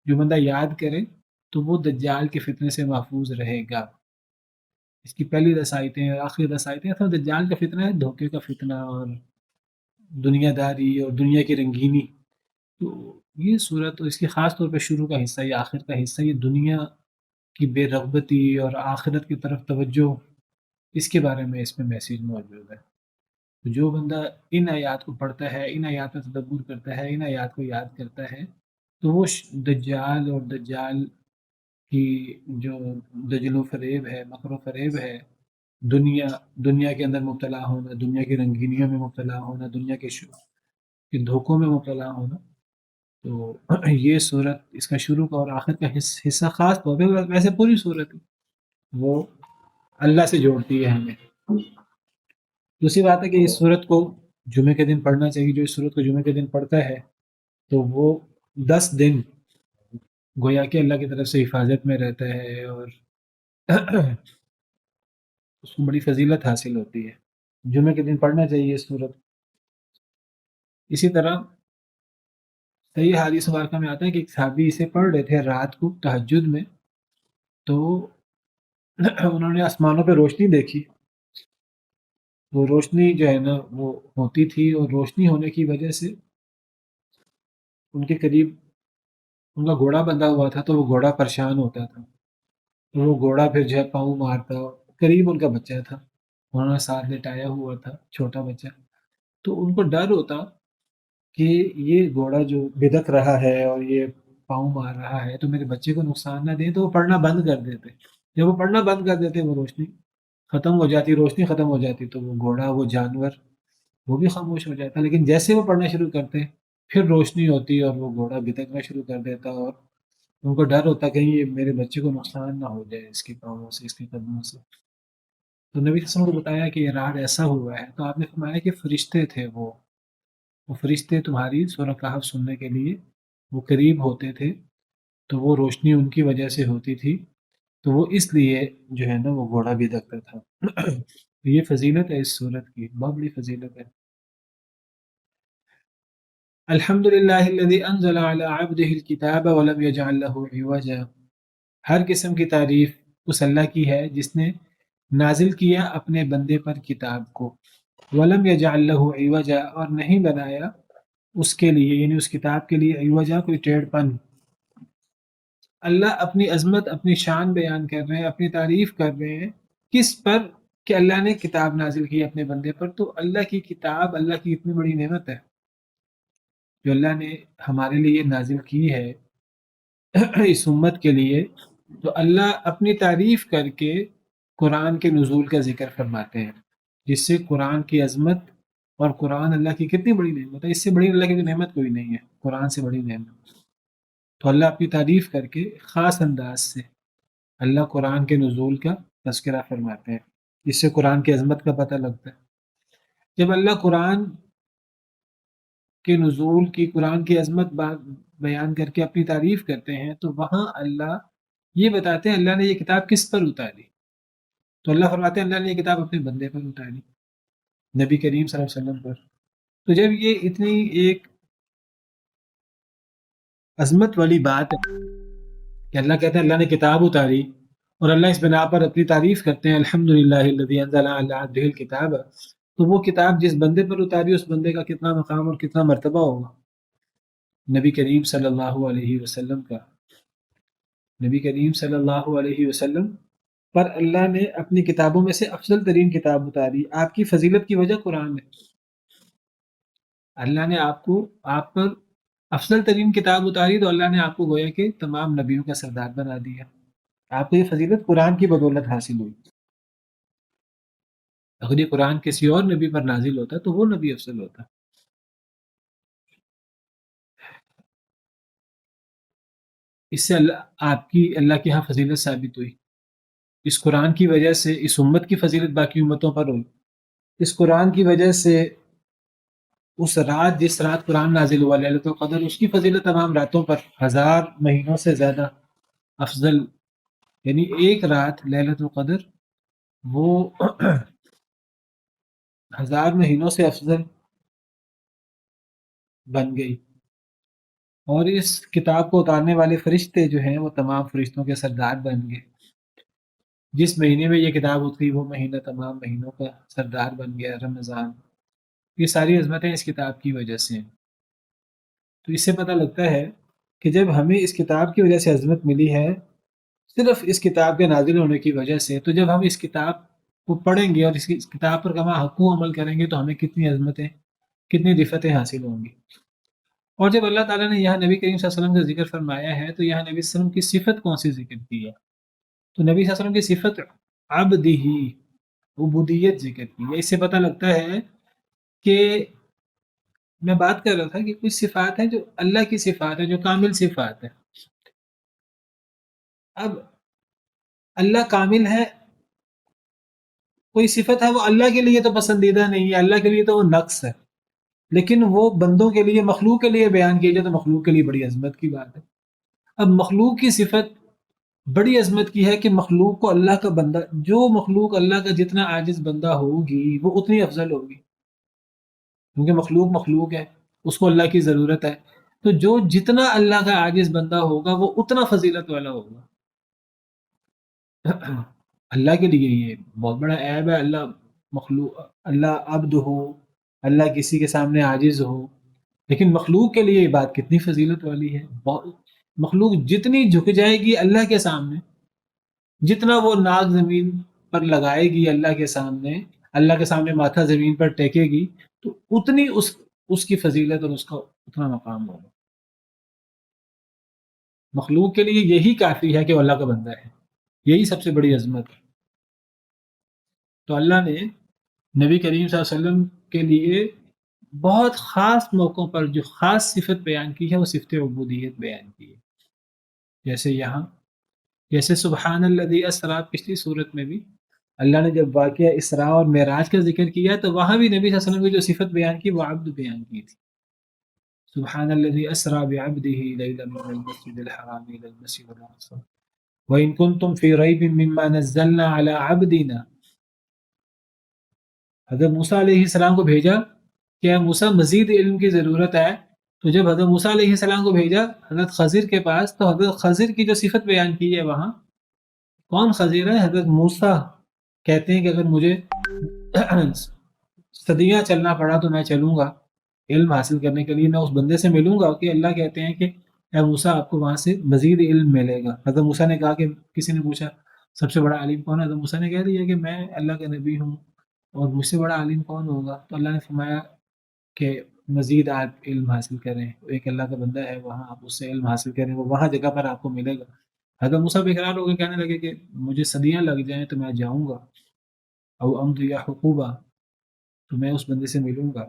Speaker 1: جو بندہ یاد کرے تو وہ دجال کے فتنے سے محفوظ رہے گا. اس کی پہلی 10 آیتیں اور آخری 10 آیتیں اصل دجال کا فتنہ ہے، دھوکے کا فتنہ اور دنیا داری اور دنیا کی رنگینی. تو یہ صورت اور اس کی خاص طور پہ شروع کا حصہ یا آخر کا حصہ یہ دنیا کی بے رغبتی اور آخرت کی طرف توجہ، اس کے بارے میں اس میں میسیج موجود ہے. تو جو بندہ ان آیات کو پڑھتا ہے، ان آیات میں تدبر کرتا ہے، ان آیات کو یاد کرتا ہے، تو وہ دجال اور دجال کی جو دجل و فریب ہے، مکر و فریب ہے، دنیا کے اندر مبتلا ہونا، دنیا کی رنگینیوں میں مبتلا ہونا، دنیا کے دھوکوں میں مبتلا ہونا. تو یہ صورت اس کا شروع کا اور آخر کا حصہ خاص طور پہ، ویسے پوری صورت وہ اللہ سے جوڑتی ہے ہمیں. دوسری بات ہے کہ اس صورت کو جمعے کے دن پڑھنا چاہیے. جو اس صورت کو جمعے کے دن پڑھتا ہے تو وہ 10 دن گویا کہ اللہ کی طرف سے حفاظت میں رہتا ہے اور اس کو بڑی فضیلت حاصل ہوتی ہے. جمعے کے دن پڑھنا چاہیے اس صورت. اسی طرح صحیح حدیث مبارکہ میں آتا ہے کہ ایک صحابی اسے پڑھ رہے تھے رات کو تہجد میں، تو انہوں نے آسمانوں پہ روشنی دیکھی. وہ روشنی جو ہے نا وہ ہوتی تھی، اور روشنی ہونے کی وجہ سے ان کے قریب ان کا گھوڑا بندھا ہوا تھا، تو وہ گھوڑا پریشان ہوتا تھا. تو وہ گھوڑا پھر جو ہے پاؤں مارتا. قریب ان کا بچہ تھا، انہوں نے ساتھ لٹایا ہوا تھا چھوٹا بچہ. تو ان کو ڈر ہوتا کہ یہ گھوڑا جو بدک رہا ہے اور یہ پاؤں مار رہا ہے تو میرے بچے کو نقصان نہ دے. تو وہ پڑھنا بند کر دیتے. جب وہ پڑھنا بند کر دیتے وہ روشنی ختم ہو جاتی، روشنی ختم ہو جاتی، تو وہ گھوڑا، وہ جانور، وہ بھی خاموش ہو جاتا. لیکن جیسے وہ پڑھنا شروع کرتے پھر روشنی ہوتی اور وہ گھوڑا بھٹکنا شروع کر دیتا. اور ان کو ڈر ہوتا کہیں یہ میرے بچے کو نقصان نہ ہو جائے اس کے پاؤں سے، اس کے قدموں سے. تو نبی صلی اللہ علیہ وسلم کو بتایا کہ یہ راز ایسا ہوا ہے. تو آپ نے فرمایا کہ فرشتے تھے وہ فرشتے تمہاری سورہ کہف سننے کے لیے وہ قریب ہوتے تھے، تو وہ روشنی ان کی وجہ سے ہوتی تھی. تو وہ اس لیے جو ہے نا وہ گھوڑا بھی دکتا تھا. یہ فضیلت ہے اس صورت کی، بہت بڑی فضیلت ہے. الحمد للہ الذی انزل علی عبدہ الکتاب ولم یجعل له عوجا. ہر قسم کی تعریف اس اللہ کی ہے جس نے نازل کیا اپنے بندے پر کتاب کو، ولم یجعل له عوجا، اور نہیں بنایا اس کے لیے، یعنی اس کتاب کے لیے، عوجا کوئی ٹیڑھ پن. اللہ اپنی عظمت، اپنی شان بیان کر رہے ہیں، اپنی تعریف کر رہے ہیں. کس پر؟ کہ اللہ نے کتاب نازل کی اپنے بندے پر. تو اللہ کی کتاب اللہ کی اتنی بڑی نعمت ہے جو اللہ نے ہمارے لیے نازل کی ہے اس امت کے لیے. تو اللہ اپنی تعریف کر کے قرآن کے نزول کا ذکر فرماتے ہیں، جس سے قرآن کی عظمت اور قرآن اللہ کی کتنی بڑی نعمت ہے. اس سے بڑی اللہ کی نعمت کوئی نہیں ہے، قرآن سے بڑی نعمت. تو اللہ اپنی تعریف کر کے خاص انداز سے اللہ قرآن کے نزول کا تذکرہ فرماتے ہیں، جس سے قرآن کی عظمت کا پتہ لگتا ہے. جب اللہ قرآن کے نزول کی، قرآن کی عظمت بیان کر کے اپنی تعریف کرتے ہیں، تو وہاں اللہ یہ بتاتے ہیں اللہ نے یہ کتاب کس پر اتاری. تو اللہ فرماتے ہیں اللہ نے یہ کتاب اپنے بندے پر اتاری، نبی کریم صلی اللہ علیہ وسلم پر. تو جب یہ اتنی ایک عظمت والی بات ہے کہ اللہ کہتے ہیں اللہ نے کتاب اتاری، اور اللہ اس بنا پر اپنی تعریف کرتے ہیں الحمدللہ الذی انزل علی عبدہ الکتاب، تو وہ کتاب جس بندے پر اتاری اس بندے کا کتنا مقام اور کتنا مرتبہ ہوگا. نبی کریم صلی اللہ علیہ وسلم کا. نبی کریم صلی اللہ علیہ وسلم پر اللہ نے اپنی کتابوں میں سے افضل ترین کتاب اتاری. آپ کی فضیلت کی وجہ قرآن ہے. اللہ نے آپ پر افضل ترین کتاب اتاری، تو اللہ نے آپ کو گویا کہ تمام نبیوں کا سردار بنا دیا. آپ کو یہ فضیلت قرآن کی بدولت حاصل ہوئی. اگر یہ قرآن کسی اور نبی پر نازل ہوتا تو وہ نبی افضل ہوتا. اس سے آپ کی اللہ کے ہاں فضیلت ثابت ہوئی، اس قرآن کی وجہ سے اس امت کی فضیلت باقی امتوں پر ہوئی، اس قرآن کی وجہ سے اس رات جس رات قرآن نازل ہوا لیلۃ القدر، اس کی فضیلت تمام راتوں پر 1000 مہینوں سے زیادہ افضل، یعنی ایک رات لیلۃ القدر وہ 1000 مہینوں سے افضل بن گئی۔ اور اس کتاب کو اتارنے والے فرشتے جو ہیں وہ تمام فرشتوں کے سردار بن گئے، جس مہینے میں یہ کتاب اتری وہ مہینہ تمام مہینوں کا سردار بن گیا، رمضان۔ یہ ساری عظمتیں اس کتاب کی وجہ سے ہیں۔ تو اس سے پتہ لگتا ہے کہ جب ہمیں اس کتاب کی وجہ سے عظمت ملی ہے، صرف اس کتاب کے نازل ہونے کی وجہ سے، تو جب ہم اس کتاب کو پڑھیں گے اور اس کتاب پر کما حقوق عمل کریں گے تو ہمیں کتنی عظمتیں، کتنی رفتیں حاصل ہوں گی۔ اور جب اللہ تعالیٰ نے یہاں نبی کریم صلی اللہ علیہ وسلم کا ذکر فرمایا ہے تو یہاں نبی صلی اللہ علیہ وسلم کی صفت کون سی ذکر کی ہے؟ تو نبی صلی اللہ علیہ وسلم کی صفت عبدہ، عبودیت ذکر کی ہے۔ اس سے پتہ لگتا ہے کہ میں بات کر رہا تھا کہ کچھ صفات ہیں جو اللہ کی صفات ہے، جو کامل صفات ہے۔ اب اللہ کامل ہے، کوئی صفت ہے وہ اللہ کے لیے تو پسندیدہ نہیں ہے، اللہ کے لیے تو وہ نقص ہے، لیکن وہ بندوں کے لیے، مخلوق کے لیے بیان کی جائے تو مخلوق کے لیے بڑی عظمت کی بات ہے۔ اب مخلوق کی صفت بڑی عظمت کی ہے کہ مخلوق کو اللہ کا بندہ، جو مخلوق اللہ کا جتنا عاجز بندہ ہوگی وہ اتنی افضل ہوگی، کیونکہ مخلوق مخلوق ہے، اس کو اللہ کی ضرورت ہے، تو جو جتنا اللہ کا عاجز بندہ ہوگا وہ اتنا فضیلت والا ہوگا۔ اللہ کے لیے یہ بہت بڑا عیب ہے، اللہ مخلوق، اللہ عبد ہو، اللہ کسی کے سامنے عاجز ہو، لیکن مخلوق کے لیے یہ بات کتنی فضیلت والی ہے۔ مخلوق جتنی جھک جائے گی اللہ کے سامنے، جتنا وہ ناک زمین پر لگائے گی اللہ کے سامنے ماتھا زمین پر ٹیکے گی، تو اتنی اس کی فضیلت اور اس کا اتنا مقام ہوگا۔ مخلوق کے لیے یہی کافی ہے کہ وہ اللہ کا بندہ ہے، یہی سب سے بڑی عظمت ہے۔ تو اللہ نے نبی کریم صلی اللہ علیہ وسلم کے لیے بہت خاص موقعوں پر جو خاص صفت بیان کی ہے وہ صفت عبودیت بیان کی ہے، جیسے سبحان الذی اسریٰ، پچھلی صورت میں بھی اللہ نے جب واقعہ اسراء اور معراج کا ذکر کیا تو وہاں بھی نبی صلی اللہ علیہ وسلم کی جو صفت بیان کی وہ عبد بیان کی تھی۔ سبحان الذی اسریٰ بعبدہ لیلا من المسجد الحرام الی المسجد الاقصی وَإِن كُنتُمْ فِي رَيْبٍ مِّمَّا نَزَّلْنَا عَلَىٰ عَبْدِنَا۔ حضرت موسیٰ علیہ السلام کو بھیجا کہ موسیٰ مزید علم کی ضرورت ہے، تو جب حضرت موسیٰ علیہ السلام کو بھیجا حضرت خضر کے پاس، تو حضرت خضر کی جو صفت بیان کی ہے وہاں، کون خضر ہے؟ حضرت موسیٰ کہتے ہیں کہ اگر مجھے صدیاں چلنا پڑا تو میں چلوں گا علم حاصل کرنے کے لیے، میں اس بندے سے ملوں گا کہ اللہ کہتے ہیں کہ اے موسیٰ آپ کو وہاں سے مزید علم ملے گا۔ حضرت موسیٰ نے کہا کہ کسی نے پوچھا سب سے بڑا عالم کون ہے؟ حضرت موسیٰ نے کہہ دیا کہ میں اللہ کا نبی ہوں، اور مجھ سے بڑا عالم کون ہوگا؟ تو اللہ نے فرمایا کہ مزید آپ علم حاصل کریں، ایک اللہ کا بندہ ہے وہاں، آپ اس سے علم حاصل کریں، وہ وہاں جگہ پر آپ کو ملے گا۔ حضرت موسیٰ بے قرار ہو کے کہنے لگے کہ مجھے صدیاں لگ جائیں تو میں جاؤں گا، او امضی یا حقوبہ، تو میں اس بندے سے ملوں گا۔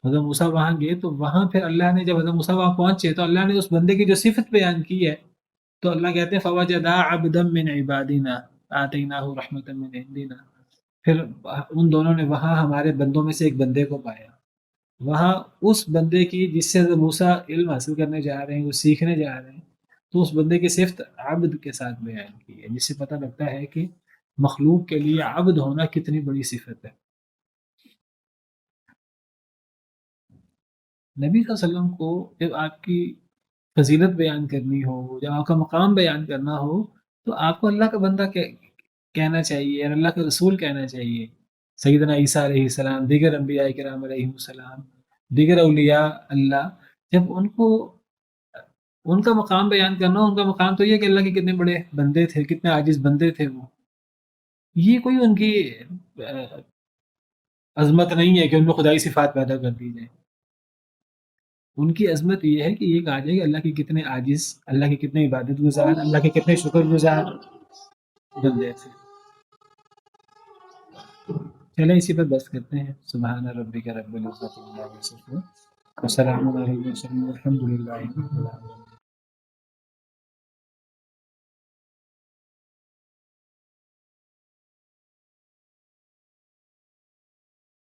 Speaker 1: حضرت موسیٰ وہاں گئے تو وہاں پھر اللہ نے جب حضرت موسیٰ وہاں پہنچے تو اللہ نے اس بندے کی جو صفت بیان کی ہے، تو اللہ کہتے ہیں فَوَجَدَا عَبْدًا مِّنْ عِبَادِنَا آتَيْنَاهُ رَحْمَةً مِّنْ عِنْدِنَا، پھر ان دونوں نے وہاں ہمارے بندوں میں سے ایک بندے کو پایا، وہاں اس بندے کی جس سے حضرت موسیٰ علم حاصل کرنے جا رہے ہیں، وہ سیکھنے جا رہے ہیں، تو اس بندے کی صفت عبد کے ساتھ بیان کی ہے، جس سے پتہ لگتا ہے کہ مخلوق کے لیے عبد ہونا کتنی بڑی صفت ہے۔ نبی صلی اللہ علیہ وسلم کو جب آپ کی فضیلت بیان کرنی ہو، جب آپ کا مقام بیان کرنا ہو، تو آپ کو اللہ کا بندہ کہنا چاہیے اور اللہ کا رسول کہنا چاہیے۔ سیدنا عیسیٰ علیہ السلام، دیگر انبیاء کرام علیہ السلام، دیگر اولیاء اللہ، جب ان کا مقام بیان کرنا ہو، ان کا مقام تو یہ کہ اللہ کے کتنے بڑے بندے تھے، کتنے عاجز بندے تھے وہ، یہ کوئی ان کی عظمت نہیں ہے کہ ان میں خدائی صفات پیدا کر دی جائیں۔ ان کی عظمت یہ ہے کہ یہ کہا جائے کہ اللہ کے کتنے عاجز، اللہ کے کتنے عبادت گزار، اللہ کے کتنے شکر گزار بندے تھے۔ چلیں اسی پر بس کرتے ہیں۔ سبحان ربک رب العزت عما یصفون وسلام علی المرسلین والحمد للہ رب العالمین۔